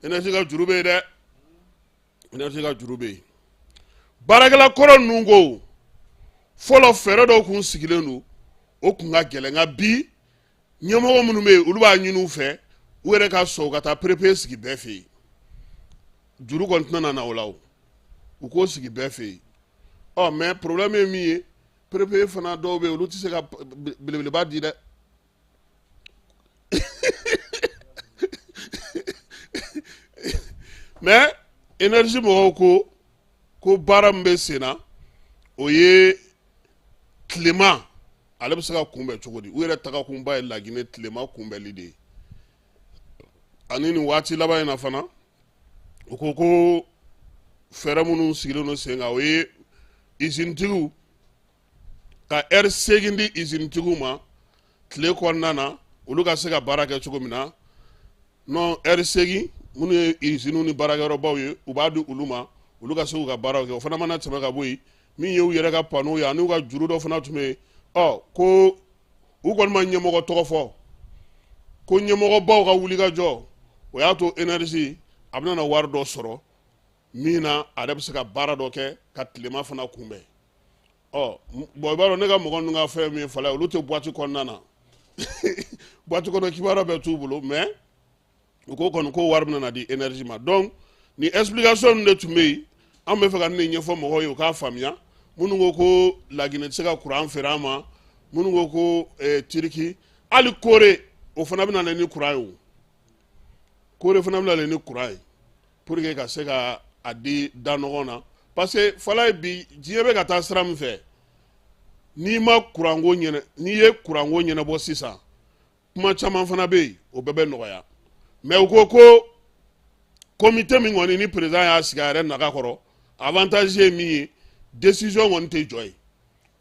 énergie ka juru bɛ yen dɛ énergie ka juru bɛ yen baarakɛla kɔrɔ ninnu ko fɔlɔ fɛɛrɛ dɔw kun sigilen don o kun ka gɛlɛn nka bi ɲɛmɔgɔ minnu bɛ yen olu b'a ɲini u fɛ u yɛrɛ ka sɔn ka taa perepe sigi bɛɛ fɛ yen juru kɔni tɛna na o la o u k'o sigi bɛɛ fɛ yen mais problème ye min ye perepe fana dɔw bɛ yen olu tɛ se ka belebeleba di dɛ mais énergie mɔgɔw ko baara min bɛ sen na o ye tilema ale bɛ se ka kunbɛn cogo di u yɛrɛ tagakunba ye Laginɛ tilema kunbɛnli de ye ani nin waati laban in na fana u ko fɛɛrɛ minnu sigilen don sen kan o ye usine tigiw ka heure 8 di usine tigiw ma tile kɔnɔna na olu ka se ka baara kɛ cogo min na non heure 8 minnu ye usine ni baarakɛyɔrɔbaw ye u b'a di olu ma olu ka se k'u ka baaraw kɛ o fana mana tɛmɛ ka bɔ yen min ye u yɛrɛ ka panneau ye ani u ka juru dɔ fana tun bɛ yen ko u kɔni ma ɲɛmɔgɔ tɔgɔ fɔ ko ɲɛmɔgɔbaw ka wuli ka jɔ o y'a to énergie a bɛna na wari dɔ sɔrɔ min na a yɛrɛ bɛ se ka baara dɔ kɛ ka tilema fana kunbɛn bon i b'a dɔn ne ka mɔgɔ ninnu ka fɛn min fala olu tɛ boîte kɔnɔna na boîte kɔnɔ kibaruya bɛɛ t'u bolo mais u ko kɔni ko wari bɛna na di énergie ma donc ni explication de tun bɛ yen an bɛ fɛ ka nin ɲɛfɔ mɔgɔw ye u k'a faamuya minnu ko Laginɛ tɛ se ka courant feere an ma minnu ko Turki hali Kore o fana bɛna na ni courant ye o Kore fana bɛna na ni courant ye pour que ka se ka a di da ɲɔgɔn na parce que fala ye bi diɲɛ bɛ ka taa sira min fɛ n'i ma courant ko ɲɛnɛ n'i ye courant ko ɲɛnabɔ sisan kuma caman fana bɛ yen o bɛɛ bɛ nɔgɔya mais u ko comité min kɔni ni président y'a sigi a yɛrɛ naga kɔrɔ avantage ye min ye décision kɔni tɛ jɔ ye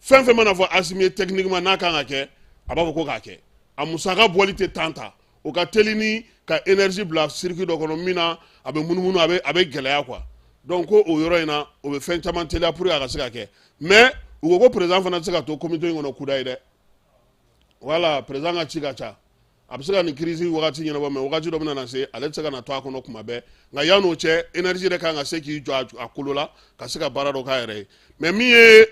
fɛn fɛn mana fɔ assigné techniquement n'a kan ka kɛ a b'a fɔ ko k'a kɛ a musaka bɔli tɛ temps ta o ka teli ni ka énergie bila circuit dɔ kɔnɔ min na a bɛ munumunu a bɛ gɛlɛya quoi donc ko o yɔrɔ in na o bɛ fɛn caman teliya pour que a ka se ka kɛ mais u ko président fana tɛ se ka to comité in kɔnɔ kuda ye dɛ voilà président ka ci ka ca a bɛ se ka nin crise wagati ɲɛnabɔ mais wagati dɔ bɛna na se ale tɛ se ka na to a kɔnɔ kuma bɛɛ nka yan'o cɛ énergie yɛrɛ kan ka se k'i jɔ a kolo la ka se ka baara dɔ k'a yɛrɛ ye mais min ye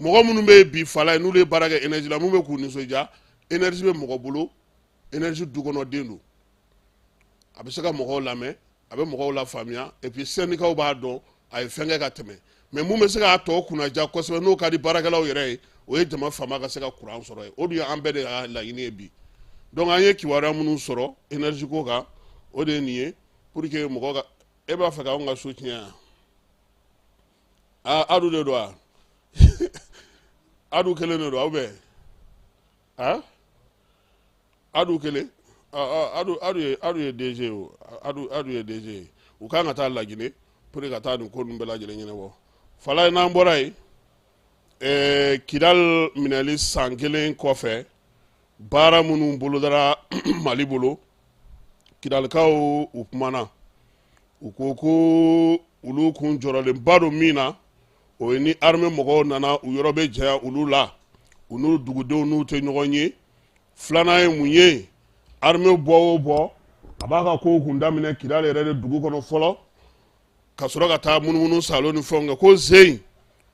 mɔgɔ minnu bɛ bi fala ye n'olu ye baara kɛ énergie la mun bɛ k'u nisɔndiya énergie bɛ mɔgɔ bolo énergie dukɔnɔden don a bɛ se ka mɔgɔw lamɛn a bɛ mɔgɔw la faamuya et puis syndicat b'a dɔn a ye fɛn kɛ ka tɛmɛ mais mun bɛ se k'a tɔ kunnaja kosɛbɛ n'o ka di baarakɛlaw yɛrɛ ye o ye jama faama ka se ka courant sɔrɔ ye o dun ye an bɛɛ de ka laɲini ye bi donc an ye kibaruya minnu sɔrɔ énergie ko kan o de ye nin ye pour que mɔgɔ ka e b'a fɛ k'anw ka so tiɲɛ adu de don wa adu kelen de don aw bɛɛ adu kelen adu ye DG o adu ye DG ye u kan ka taa Laginɛ pour que ka taa nin ko ninnu bɛɛ lajɛlen ɲɛnabɔ fala ye n'an bɔra yen Kidal minɛli san kelen kɔfɛ baara minnu bolodara Mali bolo Kidalikaw u kumana u ko ko olu kun jɔrɔlenba don min na o ye ni armée mɔgɔw nana u yɔrɔ bɛ janya olu la u n'u dugudenw n'u tɛ ɲɔgɔn ye filanan ye mun ye armée bɔ o bɔ a b'a ka kow kun daminɛ Kidal yɛrɛ de dugu kɔnɔ fɔlɔ ka sɔrɔ ka taa munumunu salon ni fɛnw kɛ ko Zeyin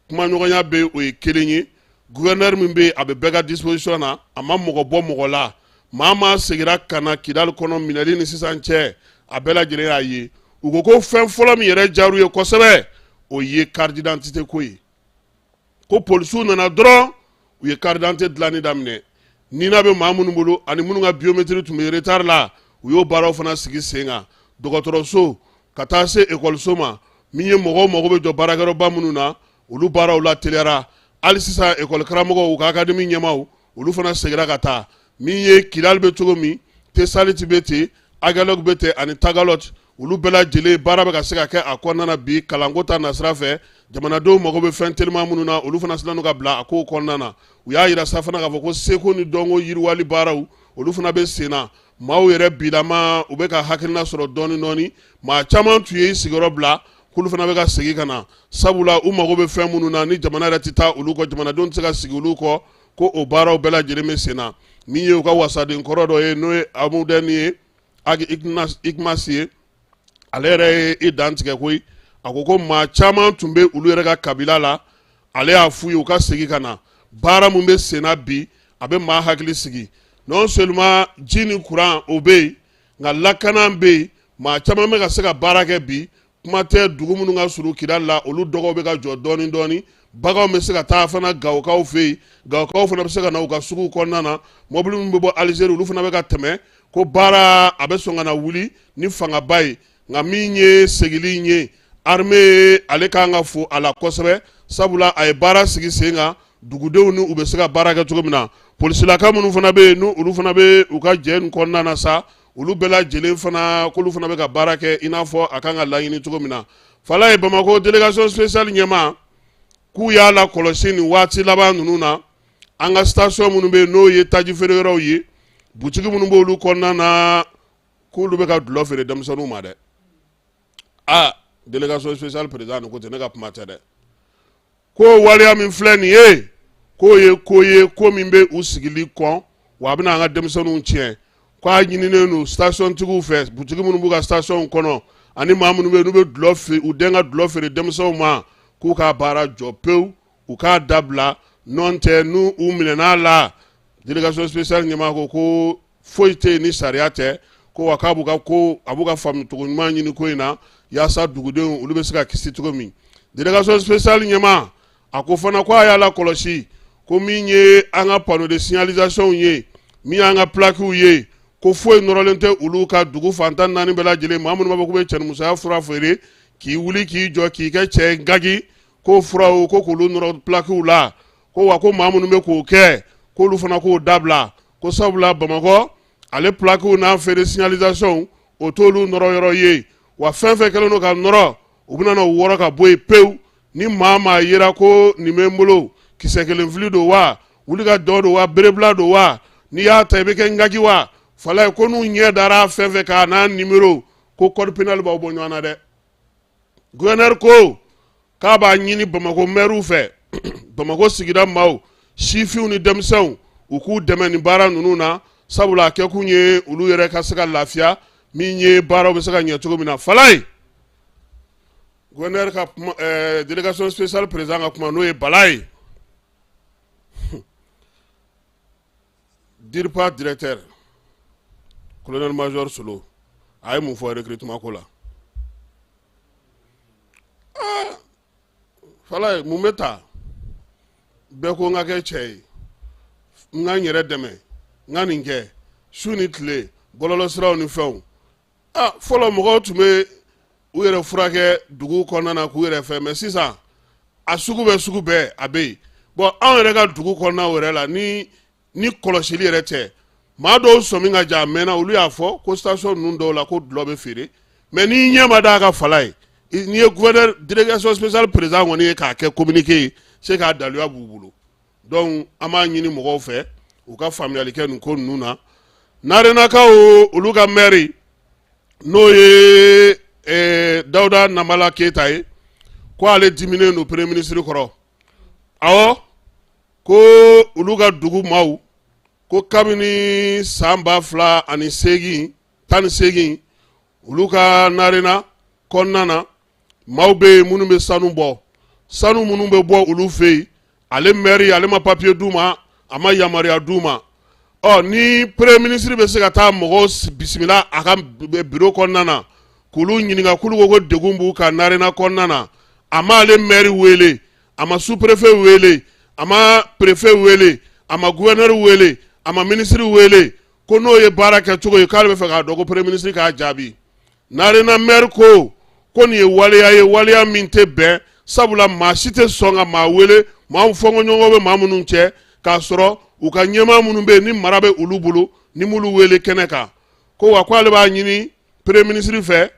kuma ɲɔgɔnya bɛ o ye kelen ye gouverneur min bɛ a bɛ bɛɛ ka disposition na a ma mɔgɔ bɔ mɔgɔ la maa segira ka na Kidal kɔnɔ minɛli ni sisan cɛ a bɛɛ lajɛlen y'a ye u ko ko fɛn fɔlɔ min yɛrɛ jaru ye kosɛbɛ o ye carte d'identité ko ye ko polisiw nana dɔrɔn u ye carte d'identité dilanni daminɛ nina bɛ maa minnu bolo ani minnu ka biométrie tun bɛ retard la u y'o baaraw fana sigi sen kan dɔgɔtɔrɔso ka taa se ekɔliso ma min ye mɔgɔw mago bɛ jɔ baarakɛyɔrɔba minnu na olu baaraw la teliyara hali sisan ekɔli karamɔgɔw u ka akademi ɲɛmaw olu fana segira ka taa min ye Kidal bɛ cogo min Tesaliti bɛ ten Agalog bɛ ten ani Tagalot olu bɛɛ lajɛlen baara bɛ ka se ka kɛ a kɔnɔna na bi kalanko ta nasira fɛ jamanadenw mago bɛ fɛn telima minnu na olu fana silan ka bila a kow kɔnɔna na u y'a yira sa fana k'a fɔ ko seko ni dɔnko yiriwali baaraw olu fana bɛ sen na maaw yɛrɛ bilama u bɛ ka hakilina sɔrɔ dɔɔni maa caman tun ye sigiyɔrɔ bila k'olu fana bɛ ka segin ka na sabula u mago bɛ fɛn minnu na ni jamana yɛrɛ tɛ taa olu kɔ jamanadenw tɛ se ka sigi olu kɔ ko o baaraw bɛɛ lajɛlen bɛ sen na min ye u ka wasaden kɔrɔ dɔ ye n'o ye Amudɛni ye Agi Igmas ye ale yɛrɛ ye i dan tigɛ koyi a ko maa caman tun bɛ olu yɛrɛ ka kabila la ale y'a f'u ye u ka segin ka na baara min bɛ sen na bi a bɛ maa hakili sigi non seulement ji ni courant o bɛ yen nka lakana bɛ yen maa caman bɛ ka se ka baara kɛ bi kuma tɛ dugu minnu ka surun Kidal la olu dɔgɔw bɛ ka jɔ dɔɔni baganw bɛ se ka taa fana Gawokaw fɛ yen Gawokaw fana bɛ se ka na u ka suguw kɔnɔna na mobili min bɛ bɔ Alizeri olu fana bɛ ka tɛmɛ ko baara a bɛ sɔn ka na wuli ni fangaba ye nka min ye segili in ye armée ale kan ka fo a la kosɛbɛ sabula a ye baara sigi sen kan dugudenw ni u bɛ se ka baara kɛ cogo min na polisilaka minnu fana bɛ yen n'olu fana bɛ u ka jɛ in kɔnɔna na sa olu bɛɛ lajɛlen fana k'olu fana bɛ ka baara kɛ i n'a fɔ a kan ka laɲini cogo min na fala ye Bamako délégation spéciale ɲɛma k'u y'a la kɔlɔsi nin waati laban ninnu na an ka station minnu bɛ yen n'o ye taji feere yɔrɔw ye butigi minnu b'olu kɔnɔna na k'olu bɛ ka dulɔ feere denmisɛnninw ma dɛ délégation spéciale président nin ko tɛ ne ka kuma tɛ dɛ ko waleya min filɛ nin ye k'o ye ko min bɛ u sigili kɔn wa a bɛna an ka denmisɛnninw tiɲɛ k'a ɲininen don station tigiw fɛ butigi minnu b'u ka station kɔnɔ ani maa minnu bɛ yen n'u bɛ dulɔ feere u den ka dulɔ feere denmisɛnw ma k'u ka baara jɔ pewu u k'a dabila n'o tɛ n'u minɛn'a la délégation spéciale ɲɛmaa ko foyi tɛ yen ni sariya tɛ ko wa k'a b'u ka faamucogo ɲuman ɲini ko in na yaasa dugudenw olu bɛ se ka kisi cogo min délégation spéciale ɲɛmaa a ko fana ko a y'a la kɔlɔsi ko min ye an ka panneau de signalisation ye min y'an ka plaques ye ko foyi nɔrɔlen tɛ olu ka dugu fantan naani bɛɛ lajɛlen maa minnu b'a fɔ k'u bɛ cɛnimusoya fura feere k'i wuli k'i jɔ k'i kɛ cɛ gagi ko furaw ko k'olu nɔrɔ plaques la ko wa ko maa minnu bɛ k'o kɛ k'olu fana k'o dabila ko sabula Bamakɔ ale plaques n'a feere signalisation o t'olu nɔrɔ yɔrɔ ye wa fɛn fɛn kɛlen don ka nɔrɔ u bɛna n'o wɔrɔ ka bɔ yen pewu ni maa yera ko nin bɛ n bolo kisɛ kelen fili don wa wuli ka dɔ don wa berebila don wa n'i y'a ta i bɛ kɛ n gaki wa fala ye ko n'u ɲɛ dara fɛn fɛn kan n'a numéro ko code pénal b'aw bɔ ɲɔgɔn na dɛ gouverneur ko k'a b'a ɲini Bamako maire fɛ Bamako sigida maaw sifinw ni denmisɛnw u k'u dɛmɛ nin baara ninnu na sabula a kɛkun ye olu yɛrɛ ka se ka lafiya min ye baaraw bɛ se ka ɲɛ cogo min na fala ye gouverneur ka délégation spéciale président ka kuma n'o ye Bala ye DIRPA directeur colonel major Solo a ye mun fɔ recrutement ko la fala ye mun bɛ ta bɛɛ ko n ka kɛ cɛ ye n ka n yɛrɛ dɛmɛ n ka nin kɛ su ni tile bɔlɔlɔsiraw ni fɛnw fɔlɔ mɔgɔw tun bɛ u yɛrɛ furakɛ dugu kɔnɔna na k'u yɛrɛ fɛ mais sisan a sugu bɛɛ a bɛ yen bon anw yɛrɛ ka dugu kɔnɔna yɛrɛ la ni kɔlɔsili yɛrɛ tɛ maa dɔw sɔmi ka jan a mɛnna olu y'a fɔ ko station ninnu dɔw la ko dulɔ bɛ feere mais n'i ɲɛ ma d'a ka fala ye n'i ye gouverneur délégation spéciale président kɔni ye k'a kɛ communiqué ye c'est k'a daluya b'u bolo donc an b'a ɲini mɔgɔw fɛ u ka faamuyali kɛ nin ko ninnu na narenakaw olu ka maire n'o ye Dawuda Namala Keyita ye ko ale diminen don premier ministre kɔrɔ awɔ ko olu ka dugu maaw ko kabini san 2018 olu ka narena kɔnɔna na maaw bɛ yen minnu bɛ sanu bɔ sanu minnu bɛ bɔ olu fɛ yen ale maire ale ma papier d'u ma a ma yamaruya d'u ma ni premier ministre bɛ se ka taa mɔgɔw bisimila a ka bureau kɔnɔna na k'olu ɲininka k'olu ko degun b'u ka narena kɔnɔna na a ma ale maire wele a ma sous-préfet wele a ma préfet wele a ma gouverneur wele a ma ministre wele ko n'o ye baara kɛ cogo ye k'ale bɛ fɛ k'a dɔn ko premier ministre k'a jaabi narena maire ko nin ye waleya ye waleya min tɛ bɛn sabula maa si tɛ sɔn ka maa wele maa fɔnkɔɲɔgɔnw bɛ maa minnu cɛ k'a sɔrɔ u ka ɲɛmaa minnu bɛ yen ni mara bɛ olu bolo ni m'olu wele kɛnɛ kan ko wa ko ale b'a ɲini premier ministre fɛ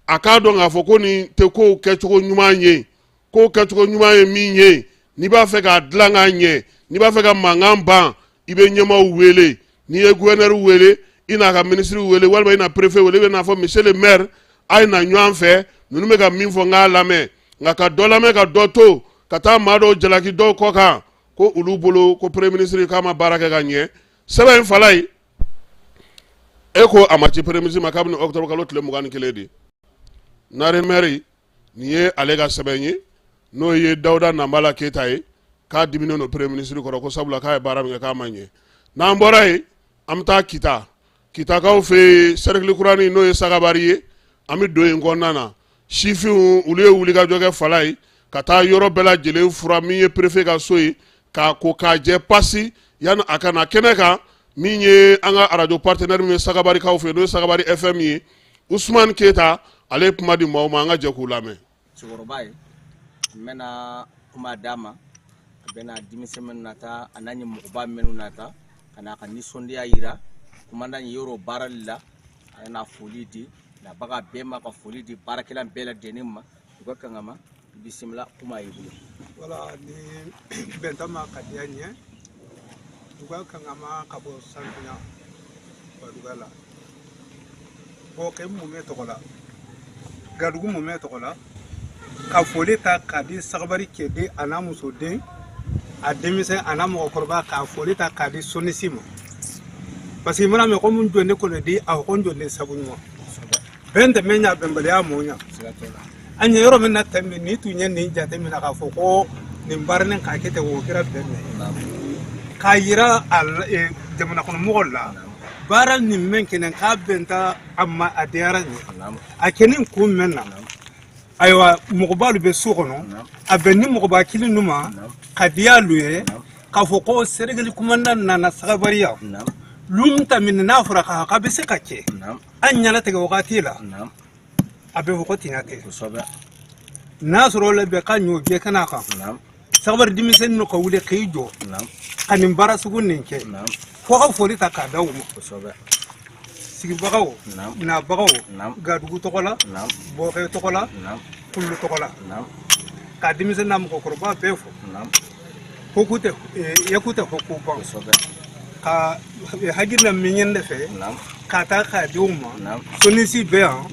a k'a dɔn k'a fɔ ko nin tɛ kow kɛcogo ɲuman ye kow kɛcogo ɲuman ye min ye n'i b'a fɛ k'a dilan k'a ɲɛ n'i b'a fɛ ka mankan ban i bɛ ɲɛmaaw wele n'i ye gouverneur wele i n'a ka ministre wele walima i na préfet wele i bɛ n'a fɔ monsieur le maire a ye na ɲɔgɔn fɛ ninnu bɛ ka min fɔ n k'a lamɛn nka ka dɔ lamɛn ka dɔ to ka taa maa dɔw jalaki dɔw kɔ kan ko olu bolo ko premier ministre k'a ma baara kɛ ka ɲɛ sɛbɛn in fala ye e ko a ma ci premier ministre ma kabini octobre kalo tile 21 de Nare maire nin ye ale ka sɛbɛn ye n'o ye Dawuda Namala Keyita ye k'a diminen don premier ministre kɔrɔ ko sabula k'a ye baara min kɛ k'a ma ɲɛ n'an bɔra yen an bɛ taa Kitakaw fɛ cercle kurani n'o ye Sagabari ye an bɛ don yen kɔnɔna na sifinw olu ye wulikajɔ kɛ fala ye ka taa yɔrɔ bɛɛ lajɛlen fura min ye préfet ka so ye k'a ko k'a jɛ pasi yanni a kana kɛnɛ kan min ye an ka radio partenaire min ye Sagabarikaw fɛ n'o ye Sagabari FM ye Usman Keyita ale ye kuma di maaw ma an ka jɛ k'u lamɛn. Cɛkɔrɔba ye n bɛna kuma d'a ma a bɛna denmisɛn minnu nata a n'a ɲɛmɔgɔba minnu nata ka n'a ka nisɔndiya yira kumandan yɔrɔ baarali la a y'a foli di nabaga bɛɛ ma ka foli di baarakɛla bɛɛ lajɛlen ma u ka kangama bisimila kuma y'i bolo. Voilà ni bɛntama ka diya n ye u ka kangama ka bɔ Sanfina Baduga la o kɛ Mumɛ tɔgɔ la Gadugu Mumɛ tɔgɔ la ka foli ta k'a di Sagabari cɛden a n'a musoden a denmisɛn a n'a mɔgɔkɔrɔba k'a foli ta k'a di Sonisi ma parce que mana mɛn ko mun jɔ ne kɔnɔ di a ko n jɔ ne sabu ɲuman bɛn tɛmɛ ɲa bɛnbaliya mɔ ɲa an ye yɔrɔ min na tɛmɛ ni tun ye nin jate min na k'a fɔ ko nin baara nin k'a kɛ ten o kɛra bɛn k'a yira jamana kɔnɔ mɔgɔw la baara nin mɛn kɛnɛ k'a bɛn ta a ma a diyara ɲɛ a kɛ nin kun mɛn na ayiwa mɔgɔbalu bɛ so kɔnɔ a bɛn ni mɔgɔba kelen nu ma ka diya lu ye k'a fɔ ko Seregeli kumandan nana Sagabari yan lu ta min n'a fɔra k'a bɛ se ka kɛ an ɲɛnatigɛ wagati la a bɛ fɔ ko tiɲɛ tɛ n'a sɔrɔ o la bɛɛ ka ɲɔ bɛɛ kana kan Sagabari denmisɛnnin n'o ka wuli k'i jɔ ka nin baara sugu nin kɛ fo ka foli ta k'a da u ma sigibagaw nabagaw Gadugu tɔgɔ la Bɔkɛ tɔgɔ la Kulu tɔgɔ la ka denmisɛn n'a mɔgɔkɔrɔba bɛɛ fɔ ko k'u tɛ fɔ ko ban ka hakilina min ye ne fɛ k'a ta k'a di u ma Sonisi bɛ yan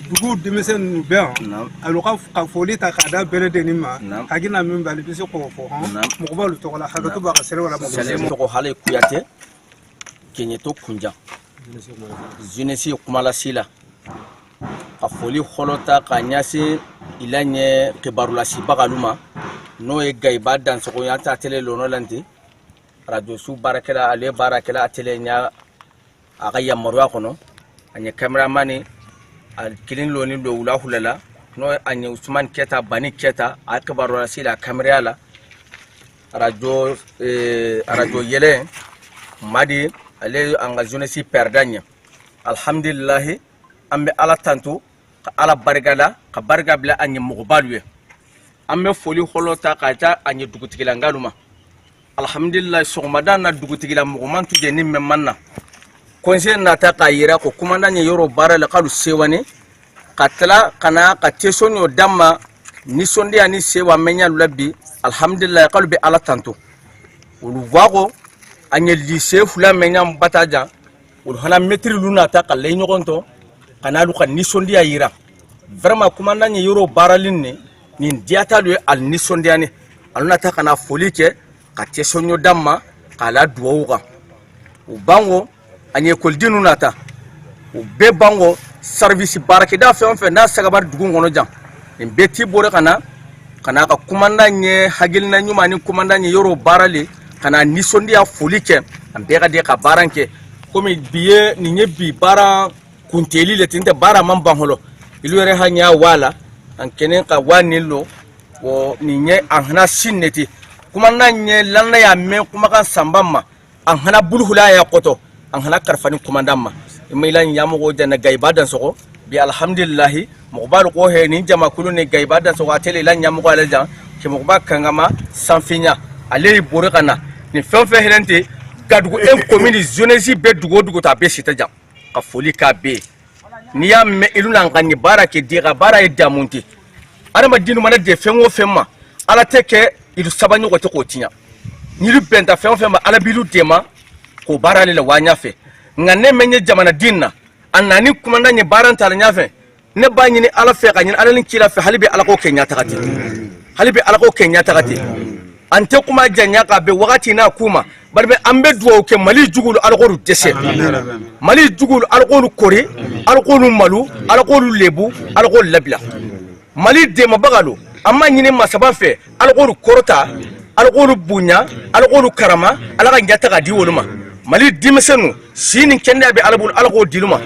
dugu denmisɛn ninnu bɛ yan alo ka foli ta k'a da bɛɛ lajɛlen ma hakilina min b'ale bɛ se k'o fɔ mɔgɔba lu tɔgɔ la hakɛto b'a ka sɛbɛn wala tɔgɔ Hale Kuyate Keɲeto Kunjan jeunesse kumalasi la ka foli hɔlɔta ka ɲɛsin ila ɲɛ kibarulasibaga ma n'o ye Gayiba Dansogo ye an t'a tele lɔnɔ la ten radio su baarakɛla ale baarakɛla a tele ɲa a ka yamaruya kɔnɔ a ɲɛ cameraman a kelen lɔni don wula hulala n'o ye a ɲɛ Usman Keyita Bani Keyita a kibarulasi la kameraya la radio yɛlɛ Madi ale an ka jeunesse perdant ɲɛ alhamdulilahi an bɛ Ala tanto ka ala barikada ka barika bila a ɲɛmɔgɔbalu ye an bɛ foli hɔlɔ ta k'a ta a ɲɛ dugutigilangalu ma alhamdulillah sɔgɔmada na dugutigila mɔgɔman tu jɛ ni mɛman na conseil nata k'a yira ko commandant ye yɔrɔ baara la k'alu sewani ka tila ka na ka question y'o d'an ma nisɔndiya ni sewa mɛɲalu la bi alhamdulillah k'alu bɛ ala tanto olu vago an ye lycée fula mɛɲa bata jan olu hana maîtrise lu nata ka lay ɲɔgɔn tɔ ka n'alu ka nisɔndiya yira vraiment commandant ye yɔrɔ baaralin ne nin diyata lu ye ali nisɔndiyani alu nata ka na foli kɛ ka question y'o d'an ma k'a la duwawu kan u bango an ye écoledenu nata u bɛɛ bango service baarakɛda fɛn o fɛn n'a sagabari dugu kɔnɔ jan nin bɛɛ t'i bolo ka na ka commandant ye hakilina ɲuman ni commandant ye yɔrɔ baarali ka na nisɔndiya foli kɛ an bɛɛ ka di ka baara kɛ komi bi ye nin ye bi baara kunteli le tin tɛ baara man ban fɔlɔ ilu yɛrɛ ha ɲa wa la an kɛnɛ ka wa nin lo o nin ye an hana sin ne ti commandant ye lanna y'a mɛn kumakan sanba ma an hana buluhula y'a kɔtɔ an hana kalifa ni commandant ma imila ɲamɔgɔ jana gaiba dan sɔgɔ bi alhamdulillahi mɔgɔba ko he ni jamakulu ni gaiba dan sɔgɔ atele la ɲamɔgɔ ale jan ke mɔgɔba kangama sanfinya ale bore kana ni fɛn fɛn herente gadugu en commune jeunesse bɛ dugu dugu ta bɛ sita jan ka foli ka be ni y'a mɛn ilu nan kan ni baara kɛ di ka baara ye damunti adamadenw mana de fɛn o fɛn ma ala tɛ kɛ ilu saba ɲɔgɔn tɛ k'o tiɲɛ ni ilu bɛnta fɛn o fɛn ma ala b'ilu dɛmɛ k'o baara ale la waa ɲafɛ nka ne mɛ ɲɛ jamanaden na a nani commandant ye baara ta la ɲafɛ ne b'a ɲini ala fɛ ka ɲini ala ni kira fɛ hali bɛ ala ko kɛ ɲataga ten hali bɛ ala ko kɛ ɲataga ten an tɛ kuma janya k'a bɛ wagati n'a kuma bari an bɛ dugawu kɛ mali jugulu ala k'olu dɛsɛ mali jugulu ala k'olu kori ala k'olu malu ala k'olu lebu ala k'olu labila mali dɛmɛbaga lo an m'a ɲini masaba fɛ ala k'olu kɔrɔta ala k'olu bonya ala k'olu karama ala ka ɲataga di olu ma mali denmisɛnnu si ni kɛnɛya bɛ ala bolo ala k'o di ma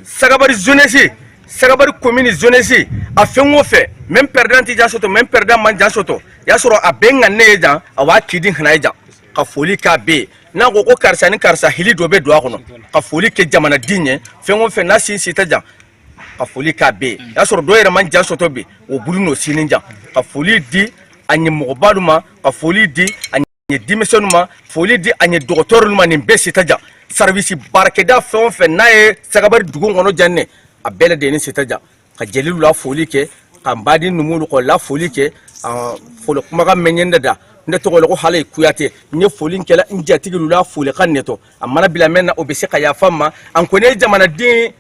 sagabari jeunesse sagabari commune jeunesse a fɛn o fɛ même perdant ti ja soto même perdant man ja soto y'a sɔrɔ a bɛ ŋa ne ye jan a b'a kidin hana ye jan ka foli k'a bɛ n'a ko ko karisa ni karisa hili dɔ bɛ don a kɔnɔ ka foli kɛ jamanaden ye fɛn o fɛn n'a sin si tɛ jan ka foli k'a bɛ y'a sɔrɔ dɔw yɛrɛ man ja soto bɛ o bulu n'o sini jan ka foli di a ɲɛmɔgɔba ma ka foli di a ɲɛ denmisɛnninw ma foli di a ɲɛ dɔgɔtɔrɔw ma nin bɛɛ si tɛ jan service baarakɛda fɛn o fɛn n'a ye sagabari dugu kɔnɔ jan ne a bɛɛ lajɛlen si tɛ jan ka jeliw la foli kɛ ka n baden numulu kɔ la foli kɛ foli kumakan mɛn ɲɛ da ne tɔgɔ la ko hali kuyate n ye foli kɛla n jatigiw la foli kan ne tɔ a mana bila mɛn na o bɛ se ka yafa ma an kɔni ye jamanaden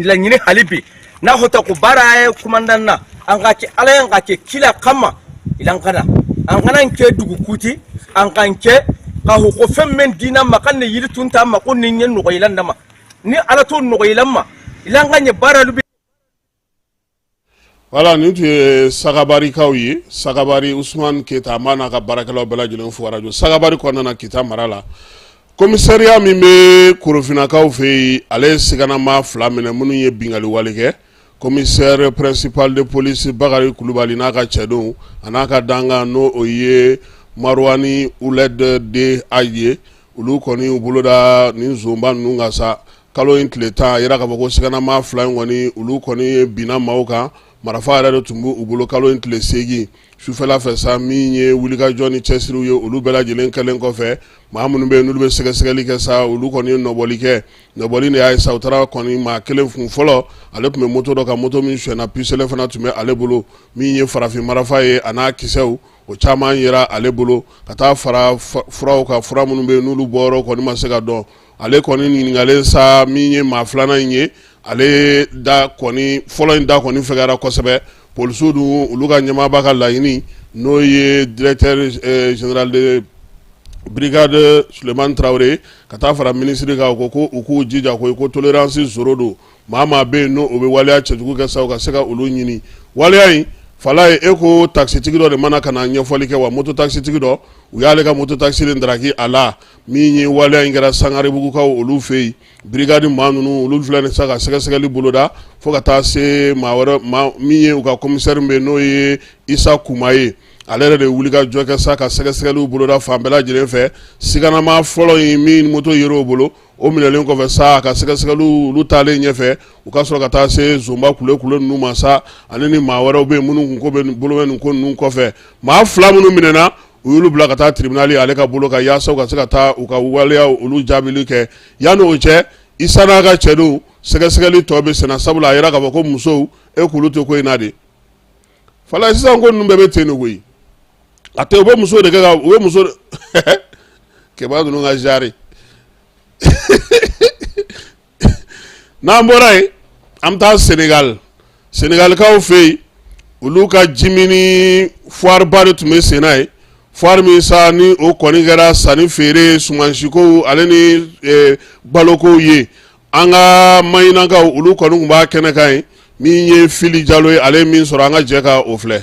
laɲini hali bi n'a hɔta ko baara ye commandant na an ka kɛ ala y'an ka kɛ kila kama ilan kana an kana kɛ dugu kuti an kan kɛ ka ho ko fɛn min dina ma kan ne yiri tun ta ma ko ni ɲɛ nɔgɔyilan da ma ni ala to nɔgɔyilan ma ilan ka ɲɛ baara lu Voilà, nin tun ye Sagabarikaw ye Sagabari Usman Keyita a n'a ka baarakɛlaw bɛɛ lajɛlen fo radio Sagabari kɔnɔna na Kita mara la commissariat min bɛ Korofinakaw fɛ yen ale siganama 2 minɛ minnu ye bingali wale kɛ commissaire principal de police Bakari Kulubali n'a ka cɛdenw a n'a ka dangan n'o o ye Marwani Uled de Aye olu kɔni u bolo da nin zonba ninnu ka sa kalo in tile 10 a yira k'a fɔ ko siganama 2 in kɔni olu kɔni binna maaw kan Marafa yɛrɛ de tun b'u bolo kalo in tile 8 sufɛla fɛ sa min ye wulikajɔ ni cɛsiriw ye olu bɛɛ lajɛlen kɛlen kɔfɛ maa minnu bɛ yen n'olu bɛ sɛgɛsɛgɛli kɛ sa olu kɔni ye nɔbɔli kɛ nɔbɔli de y'a ye sa u taara kɔni maa kelen kun fɔlɔ ale tun bɛ moto dɔ kan moto min suɲɛna pisɛlɛ fana tun bɛ ale bolo min ye farafin marafa ye a n'a kisɛw o caman yera ale bolo ka taa fara furaw kan fura minnu bɛ yen n'olu bɔyɔrɔ kɔni ma se ka dɔn ale kɔni ɲininkalen sa min ye maa filanan in ye ale da kɔni fɔlɔ in da kɔni fɛgɛra kosɛbɛ polisiw dun olu ka ɲɛmaaba ka laɲini n'o ye directeur général de brigade Sulemani Traoré ka taa fara ministre kan ko u k'u jija ko tolérance zéro don maa maa bɛ yen n'o bɛ waleya cɛjugu kɛ sa u ka se ka olu ɲini waleya in fala ye e ko taxitigi dɔ de mana ka na ɲɛfɔli kɛ wa moto taxitigi dɔ u y'ale ka moto taxi de daraki a la min ye waleya in kɛra Sangarebugukaw olu fɛ yen brigade maa ninnu olu filɛ nin sa ka sɛgɛsɛgɛli boloda fo ka taa se maa wɛrɛ min ye u ka commissaire bɛ n'o ye Isa Kuma ye ale yɛrɛ de wuli ka jɔ kɛ sa ka sɛgɛsɛgɛliw boloda fan bɛɛ lajɛlen fɛ siganama fɔlɔ in min moto yer'o bolo o minɛlen kɔfɛ sa ka sɛgɛsɛgɛliw olu taalen ɲɛfɛ u ka sɔrɔ ka taa se zonba kule ninnu ma sa ani ni maa wɛrɛw bɛ yen minnu kun ko bɛ bolo bɛ nin ko ninnu kɔfɛ maa 2 minnu minɛna u y'olu bila ka taa tribunal ale ka bolo ka yaasa u ka se ka taa u ka waleya olu jaabili kɛ yanni o cɛ Isa n'a ka cɛ dɔw sɛgɛsɛgɛli tɔ bɛ senna sabula a yɛrɛ k'a fɔ ko musow k'olu to ko in na de fala sisan ko ninnu bɛɛ bɛ ten de koyi a tɛ u bɛ muso de kɛ ka u bɛ muso kɛba ninnu ka jari n'an bɔra yen an bɛ taa Senegalikaw fɛ yen olu ka jimini foiriba de tun bɛ sen na ye foire min sa ni o kɔni kɛra sanni feere sumansikow ale ni balokow ye an ka maɲinakaw olu kɔni tun b'a kɛnɛ kan ye min ye Fili Jalo ye ale min sɔrɔ an ka jɛ ka o filɛ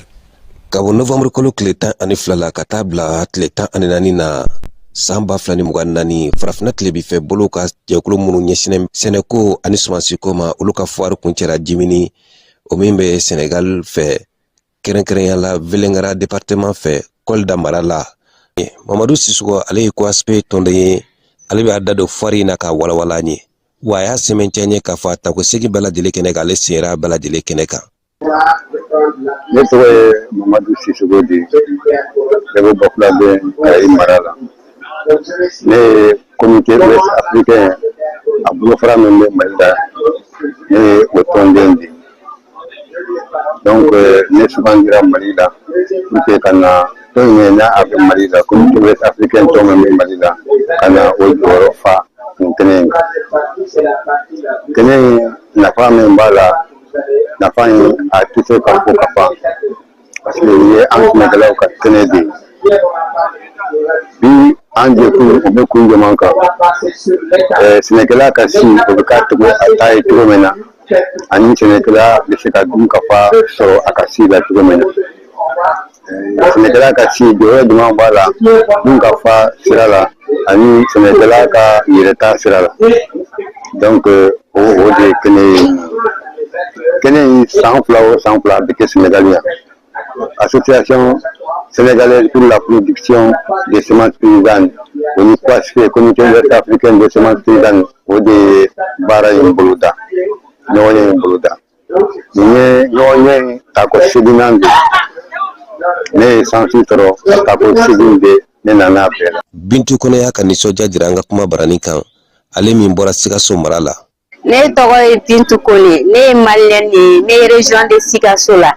ka bɔ novembre kalo tile 12 la ka taa bila tile 14 na san 2024 farafina tile bi fɛ bolo ka jɛkulu minnu ɲɛsinnen sɛnɛko ani sumansiko ma olu ka foire kuncɛra Jimini o min bɛ Senegal fɛ kɛrɛnkɛrɛnya la Vélingara département fɛ Kolda mara la Mamadou Sissoko ale ye ko aspect tɔnden ye ale bɛ a da don foire in na ka walawala an ye wa a y'a sɛmɛntiya n ye k'a fɔ a tako segi bɛɛ lajɛlen kɛnɛ kan ale senyera bɛɛ lajɛlen kɛnɛ kan. Ne tɔgɔ ye Mamadou Sissoko de ne bɛ Bafulabe Kayi mara la ne ye comité ouest africain a bolofara min bɛ Mali la ne ye o tɔnden de donc ne sugandira Mali la pour que ka na tɔn in n'a bɛ Mali la comité ouest africain tɔn min bɛ Mali la ka na o jɔyɔrɔ fa nin kɛnɛ in kan kɛnɛ in nafa min b'a la nafa in a tɛ se ka fɔ ka ban parce que o ye an sɛnɛkɛlaw ka kɛnɛ de bi an jɛkulu o bɛ kun jumɛn kan sɛnɛkɛla ka si o bɛ k'a tugu a ta ye cogo min na ani sɛnɛkɛla bɛ se ka dun ka fa sɔrɔ a ka si la cogo min na sɛnɛkɛla ka si jɔyɔrɔ jumɛn b'a la dun ka fa sira la ani sɛnɛkɛla ka yɛrɛta sira la donc o de ye kɛnɛ ye kɛnɛ in san 2 o san 2 a bɛ kɛ Sénégal yan association sénégalaise pour la production des semences paysannes o ni COASFE comité ouest africain des semences paysannes o de ye baara in boloda ɲɔgɔnye in boloda nin ye ɲɔgɔnye tako 7nan de ne ye sansi sɔrɔ tako 7 de ne nana bɛɛ la. Bintu Kone y'a ka nisɔndiya jira an ka kuma barani kan ale min bɔra Sikaso mara la. Ne tɔgɔ ye Bintu Kone ne ye Malienne de ne ye région de Sikaso la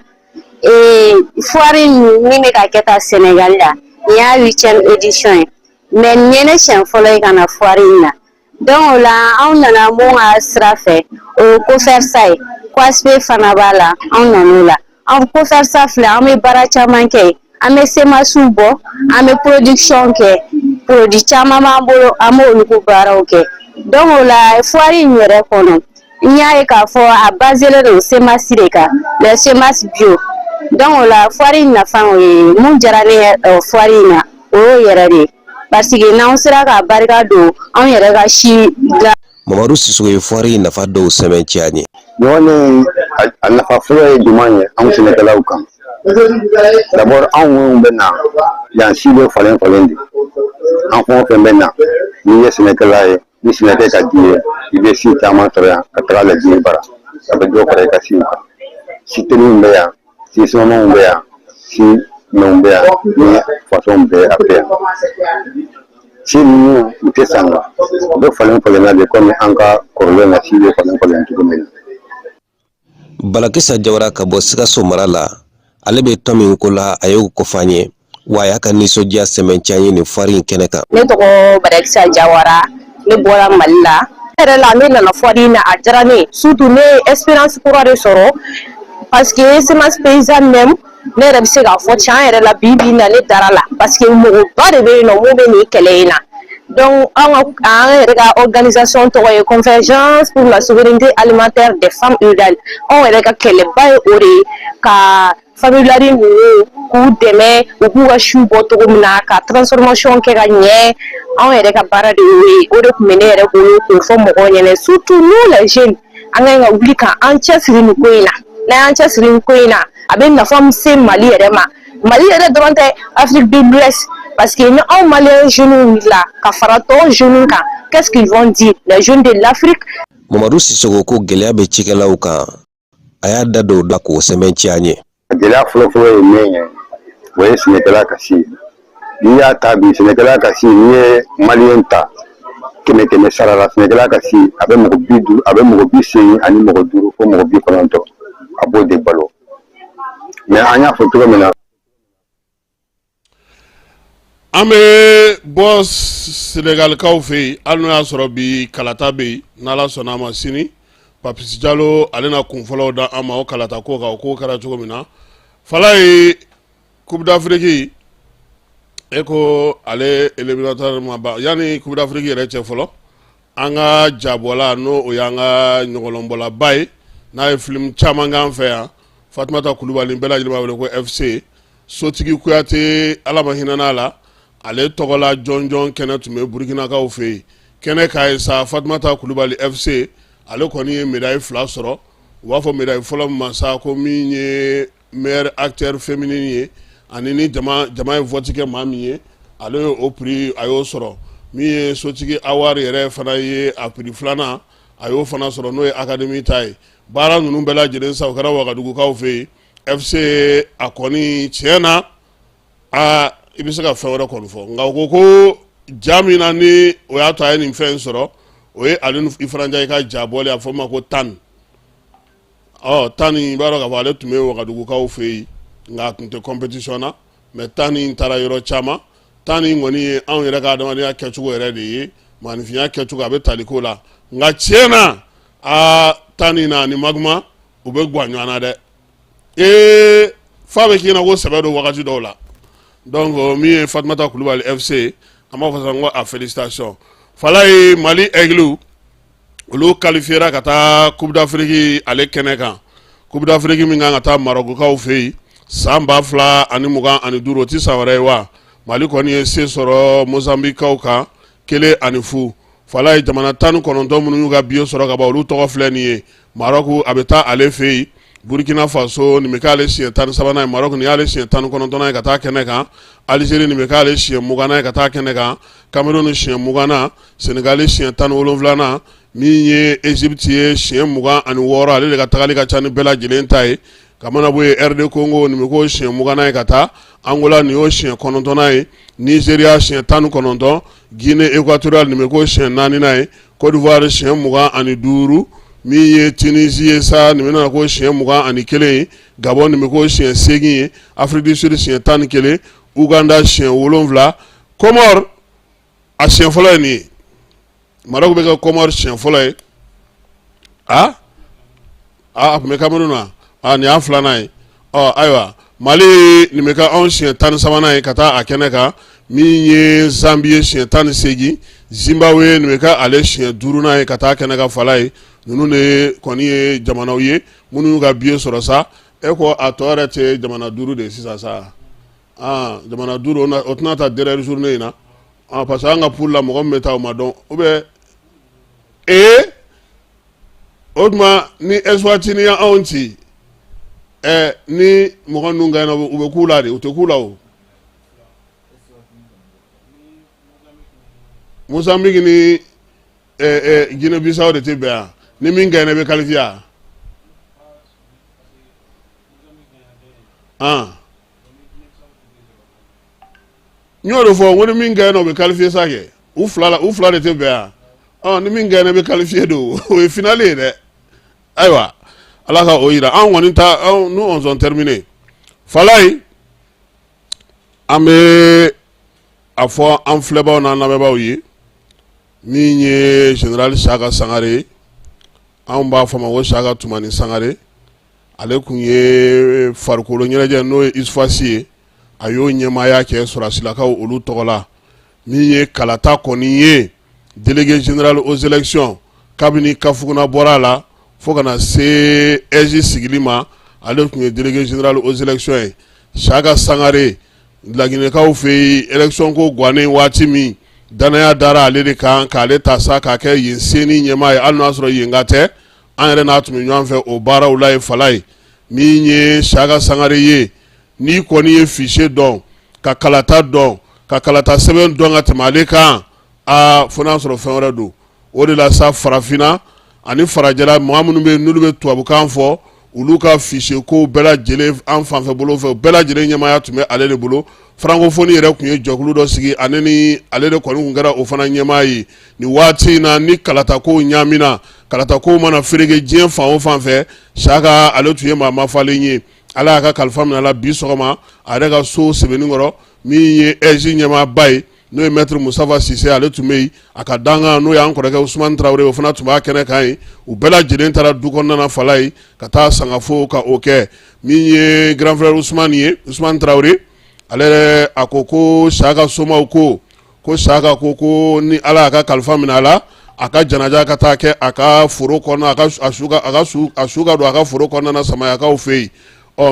foire min bɛ ka kɛ ta Sénégal la nin y'a 8e édition ye mais nin ye ne siɲɛ fɔlɔ ye ka na foire in na donc o la anw nana mun ka sira fɛ o ye COFERSA ye COASFE fana b'a la anw nan'o la anw COFERSA filɛ an bɛ baara caman kɛ an bɛ semansiw bɔ an bɛ production kɛ produit caman b'an bolo an b'olu ko baaraw kɛ donc o la foire in yɛrɛ kɔnɔ n y'a ye k'a fɔ a baselen don semence de kan les semences bio donc o la foire in nafa o ye mun diyara ne ye foire in na o y'o yɛrɛ de parce que n'anw sera ka barika don anw yɛrɛ ka si dilan. Mamadou Sissoko ye foire in nafa dɔw sɛmɛntiya an ye. ɲɔgɔn a nafa fɔlɔ ye jumɛn ye anw sɛnɛkɛlaw kan d'abord anw minnu bɛ na yan si bɛ falen de an fɛn o fɛn bɛ na n'i ye sɛnɛkɛla ye ni sɛnɛkɛ ka di ye i bɛ si caman sɔrɔ yan ka taga lajɛ bara a bɛ dɔ fara i ka siw kan si teliw bɛ yan si sɔnmanw bɛ yan si ɲɔw bɛ yan ni fasɔnw bɛ a bɛ yan si ninnu u tɛ san kan u bɛ falen na de komi an ka kɔrɔlen na si bɛ falen cogo min na. Balakisa Jawara ka bɔ Sikaso mara la ale bɛ tɔn min ko la a y'o kofɔ an ye wa a y'a ka nisɔndiya sɛmɛntiya an ye nin foire in kɛnɛ kan. Ne tɔgɔ Balakisa Jawara ne bɔra Mali la yɛrɛ la ne nana foire in na a diyara ne ye surtout ne ye expérience kura de sɔrɔ parce que semence paysanne même ne yɛrɛ bɛ se k'a fɔ tiɲɛ yɛrɛ la bi na ne dara la parce que mɔgɔba de bɛ yen nɔ mun bɛ nin kɛlɛ in na donc an yɛrɛ ka organisation tɔgɔ ye convergence pour la souveraineté alimentaire des femmes rurales anw yɛrɛ ka kɛlɛba ye o de ye ka familari ninnu k'u dɛmɛ u k'u ka siw bɔ cogo min na ka transformation kɛ ka ɲɛ anw yɛrɛ ka baara de y'o ye o de tun bɛ ne yɛrɛ bolo k'o fɔ mɔgɔw ɲɛna surtout nous les jeunes an ka ɲi ka wuli k'an cɛsiri nin ko in na n'an y'an cɛsiri nin ko in na a bɛ nafa min se Mali yɛrɛ ma Mali yɛrɛ dɔrɔn tɛ Afrique de l'Ouest parce que ni anw Maliens jeunes wulila ka fara tɔw jeunes kan qu'est-ce qu'ils vont dire les jeunes de l'Afrique. Mamadou Sissoko ko gɛlɛya bɛ cikɛlaw kan a y'a da dɔw da k'o sɛbɛntiya an ye. Gɛlɛya fɔlɔfɔlɔ ye min ye o ye sɛnɛkɛla kasi n'i y'a ta bi sɛnɛkɛla kasi n'i ye Malien ta kɛmɛ sara la sɛnɛkɛla kasi a bɛ mɔgɔ 50 a bɛ mɔgɔ 80 ani mɔgɔ 5 fo mɔgɔ 90 a b'o de balo mais an y'a fɔ cogo min na. An bɛ bɔ Senegalikaw fɛ yen hali n'o y'a sɔrɔ bi kalata bɛ yen n'Ala sɔnna a ma sini Papis Jallo ale na kunfɔlɔw da an ma o kalata ko kan o ko kɛra cogo min na Fala ye Coupe d'Afrique e ko ale éliminatoire ma ba yani Coupe d'Afrique yɛrɛ cɛ fɔlɔ an ka jabɔla n'o o y'an ka ɲɔgɔlɔnbɔlaba ye n'a ye film caman k'an fɛ yan Fatumata Kulubali bɛɛ lajɛlen b'a wele ko FC Sotigi Kuyate Ala ma hinɛ n'a la ale tɔgɔla jɔnjɔn kɛnɛ tun bɛ Burkinakaw fɛ yen kɛnɛ k'a ye sa Fatumata Kulubali FC ale kɔni ye médaille 2 sɔrɔ u b'a fɔ médaille fɔlɔ min ma sa ko min ye meilleur acteur féminine ye ani ni jama ye vote kɛ maa min ye ale o prix a y'o sɔrɔ min ye Sotigi Awari yɛrɛ fana ye a prix 2nan a y'o fana sɔrɔ n'o ye académie ta ye baara ninnu bɛɛ lajɛlen sa o kɛra Wagadugukaw fɛ yen FC a kɔni tiɲɛ na a i bɛ se ka fɛn wɛrɛ kɔni fɔ nka o ko ja min na ni o y'a to a ye nin fɛn in sɔrɔ o ye ale ni Ifaranjayi ka ja bɔli a fɔ ma ko TAN TAN i b'a dɔn k'a fɔ ale tun bɛ Wagadugukaw fɛ yen nka a tun tɛ compétition na mais TAN in taara yɔrɔ caman TAN in kɔni ye anw yɛrɛ ka adamadenya kɛcogo yɛrɛ de ye maanifinya kɛcogo a bɛ tali ko la nka tiɲɛ na TAN in na ani Magma u bɛ guwa ɲɔgɔn na dɛ fa bɛ k'i na ko sɛbɛ don wagati dɔw la donc min ye Fatumata Kulubali FC an b'a fɔ sisan ko a félicitations Fala ye Mali Aigle olu qualifiera ka taa Coupe d'Afrique ale kɛnɛ kan Coupe d'Afrique min kan ka taa Marocains fɛ yen san 2025 o tɛ san wɛrɛ ye wa Mali kɔni ye se sɔrɔ Mozambiquekaw kan 1-0 Fala ye jamana 19 minnu y'u ka bio sɔrɔ ka ban olu tɔgɔ filɛ nin ye Maroc a bɛ taa ale fɛ yen Burkina Faso nin bɛ k'ale siɲɛ 13nan ye Maroc nin y'ale siɲɛ 19nan ye ka taa kɛnɛ kan Algérie nin bɛ k'ale siɲɛ 20nan ye ka taa kɛnɛ kan Cameroun siɲɛ 20nan Sénégal siɲɛ 17nan min ye Égypte ye siɲɛ 26 ale de ka tagali ka ca ni bɛɛ lajɛlen ta ye ka mana bɔ yen RD Congo nin bɛ k'o siɲɛ 20nan ye ka taa Angola nin y'o siɲɛ 9nan ye Nigeria siɲɛ 19 Guinée équatoriale nin bɛ k'o siɲɛ 4nan ye Côte d'Ivoire siɲɛ 25 min ye Tunisie ye sa nin bɛna ko siɲɛ 21 ye Gabon nin bɛ ko siɲɛ 8 ye Afrique du Sud siɲɛ 11 Uganda siɲɛ 7 Comore a siɲɛ fɔlɔ ye nin ye Maroc bɛ kɛ Comore siɲɛ fɔlɔ ye a tun bɛ Cameroun na nin y'a 2nan ye ayiwa Mali nin bɛ kɛ anw siɲɛ 13nan ye ka taa a kɛnɛ kan min ye Zambie ye siɲɛ 18 Zimbabwe nin bɛ kɛ ale siɲɛ 5nan ye ka taa kɛnɛ kan Fala ye ninnu de kɔni ye jamanaw ye minnu y'u ka billet sɔrɔ sa ko a tɔ yɛrɛ tɛ jamana 5 de sisan sa jamana 5 o tɛna ta dernière journée in na parce que an ka poule la mɔgɔ min bɛ taa o ma dɔn ou bien o tuma ni Eswatini y'anw ci ni mɔgɔ ninnu gagné u bɛ k'u la de u tɛ k'u la o Mozambique ni Guinée Bissau de tɛ bɛn yan ni min gagné bɛ qualifier n y'o de fɔ ko ni min gagné o bɛ qualifier sa kɛ u fila de tɛ bɛn yan ni min gagné bɛ qualifier don o ye finale ye dɛ ayiwa Ala ka o yira anw kɔni ta nous on ont terminé Fala ye an bɛ a fɔ an filɛbaaw n'an lamɛnbaaw ye min ye Général Saka Sangare anw b'a fɔ ma ko Saka Tumani Sangare ale kun ye farikolo ɲɛnajɛ n'o ye ISFAS ye a y'o ɲɛmaaya kɛ sɔrasilakaw olu tɔgɔ la min ye kalata kɔni ye délégué général aux élections kabini Kafuguna bɔra a la fo ka na se EJ sigili ma ale kun ye délégué général aux élections ye Saka Sangare laginɛkaw fɛ yen élection ko gannen waati min danaya dara ale de kan k'ale ta sa k'a kɛ yen seni ɲɛmaa ye hali n'a sɔrɔ yen ka tɛ an yɛrɛ n'a tun bɛ ɲɔgɔn fɛ o baaraw la ye Fala ye min ye Saka Sangare ye n'i kɔni ye fichier dɔn ka kalata dɔn ka kalata sɛbɛn dɔn ka tɛmɛ ale kan fo n'a sɔrɔ fɛn wɛrɛ don o de la sa farafinna ani farajɛla mɔgɔ minnu bɛ yen n'olu bɛ tubabukan fɔ olu ka fichier ko bɛɛ lajɛlen an fanfɛ bolo fɛ bɛɛ lajɛlen ɲɛmaaya tun bɛ ale de bolo francophonie yɛrɛ tun ye jɛkulu dɔ sigi ale de kɔni tun kɛra o fana ɲɛmaa ye nin waati in na ni kalatakow ɲaamina kalatakow mana ferege diɲɛ fan o fan fɛ Saka ale tun ye maa mafalen ye ala y'a ka kalifa minɛ a la bi sɔgɔma a yɛrɛ ka so sɛbɛnnikɔrɔ min ye ɛzi ɲɛmaaba ye n'o ye maître Musafa Sise ale tun bɛ yen a ka dankan n'o y'an kɔrɔkɛ Usumani Traore o fana tun b'a kɛnɛ kan ye u bɛɛ lajɛlen taara du kɔnɔna fala ye ka taa sangafo ka o kɛ min ye grand frère Usumani ye Usumani Traore ale yɛrɛ a ko Saka somaw ko Saka ko ni ala y'a ka kalifa minɛ a la a ka janaja ka taa kɛ a ka foro kɔnɔ a su ka don a ka foro kɔnɔna samayakaw fɛ yen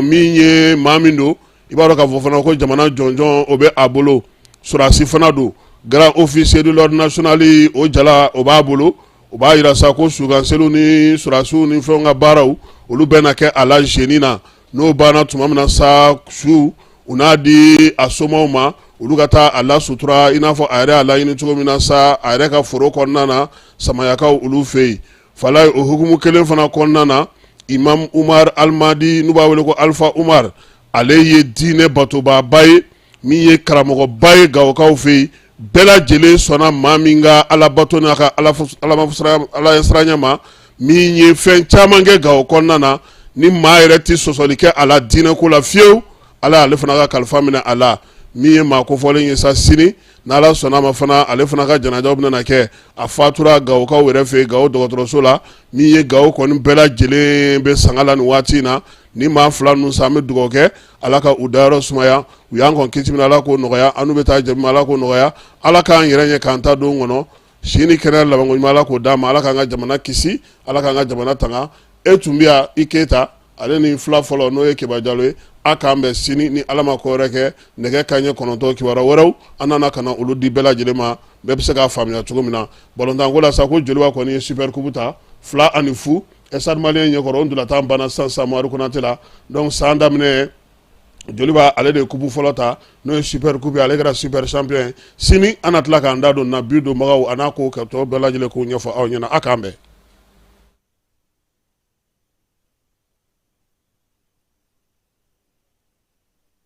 min ye maa min don i b'a dɔn k'a fɔ fana ko jamana jɔnjɔn o bɛ a bolo surasi fana don grand officier de l'ordre national o jala o b'a bolo o b'a yira sa ko suganseliw ni surasiw ni fɛnw ka baaraw olu bɛna kɛ a la jeudi na n'o banna tuma min na sa su u n'a di a somɔgɔw ma olu ka taa a la sutura i n'a fɔ a yɛrɛ y'a laɲini cogo min na sa a yɛrɛ ka foro kɔnɔna na samayakaw olu fɛ yen fala o hukumu kelen fana kɔnɔna na Imam Umar Almadi n'u b'a wele ko Alpha Umar ale ye diinɛ batobaba ye min ye karamɔgɔba ye Gawokaw fɛ yen bɛɛ lajɛlen sɔnna maa min ka alabato n'a ka alayasiranya ma min ye fɛn caman kɛ Gawo kɔnɔna na ni maa yɛrɛ tɛ sɔsɔli kɛ a la diinɛko la fiyewu ala ale fana ka kalifa minɛ a la min ye maa kofɔlen ye sa sini n'ala sɔnna ma fana ale fana ka janajaw bɛna kɛ a fatura Gawokaw yɛrɛ fɛ yen Gawo dɔgɔtɔrɔso la min ye Gawo kɔni bɛɛ lajɛlen bɛ sanga la nin waati in na ni maa fila ninnu sa an bɛ dugawu kɛ ala ka u dayɔrɔ sumaya u y'an kɔn kisi minɛ ala k'o nɔgɔya an n'u bɛ taa jabi ala k'o nɔgɔya ala k'an yɛrɛ ɲɛ k'an ta don kɔnɔ si ni kɛnɛya labanko ɲuman ala k'o d'a ma ala k'an ka jamana kisi ala k'an ka jamana tanga e tun bɛ yan i Keyita ale ni fila fɔlɔ n'o ye Keba Jalo ye a k'an bɛn sini ni ala ma ko wɛrɛ kɛ nɛgɛ kanɲɛ 9 kibaruya wɛrɛw an nana ka na olu di bɛɛ lajɛlen ma bɛɛ bɛ se k'a faamuya cogo min na balontanko la sa ko Joliba kɔni ye super coupe ta 2-0 Stade Malien ɲɛkɔrɔ o ndolantan banna sisan Mamadu Konate la donc san daminɛ Joliba ale de ye coupe fɔlɔ ta n'o ye super coupe ale kɛra super champion sini an na tila k'an da don na bi donbagaw a n'a ko kɛtɔ bɛɛ lajɛlen k'o ɲɛfɔ aw ɲɛna a k'an bɛn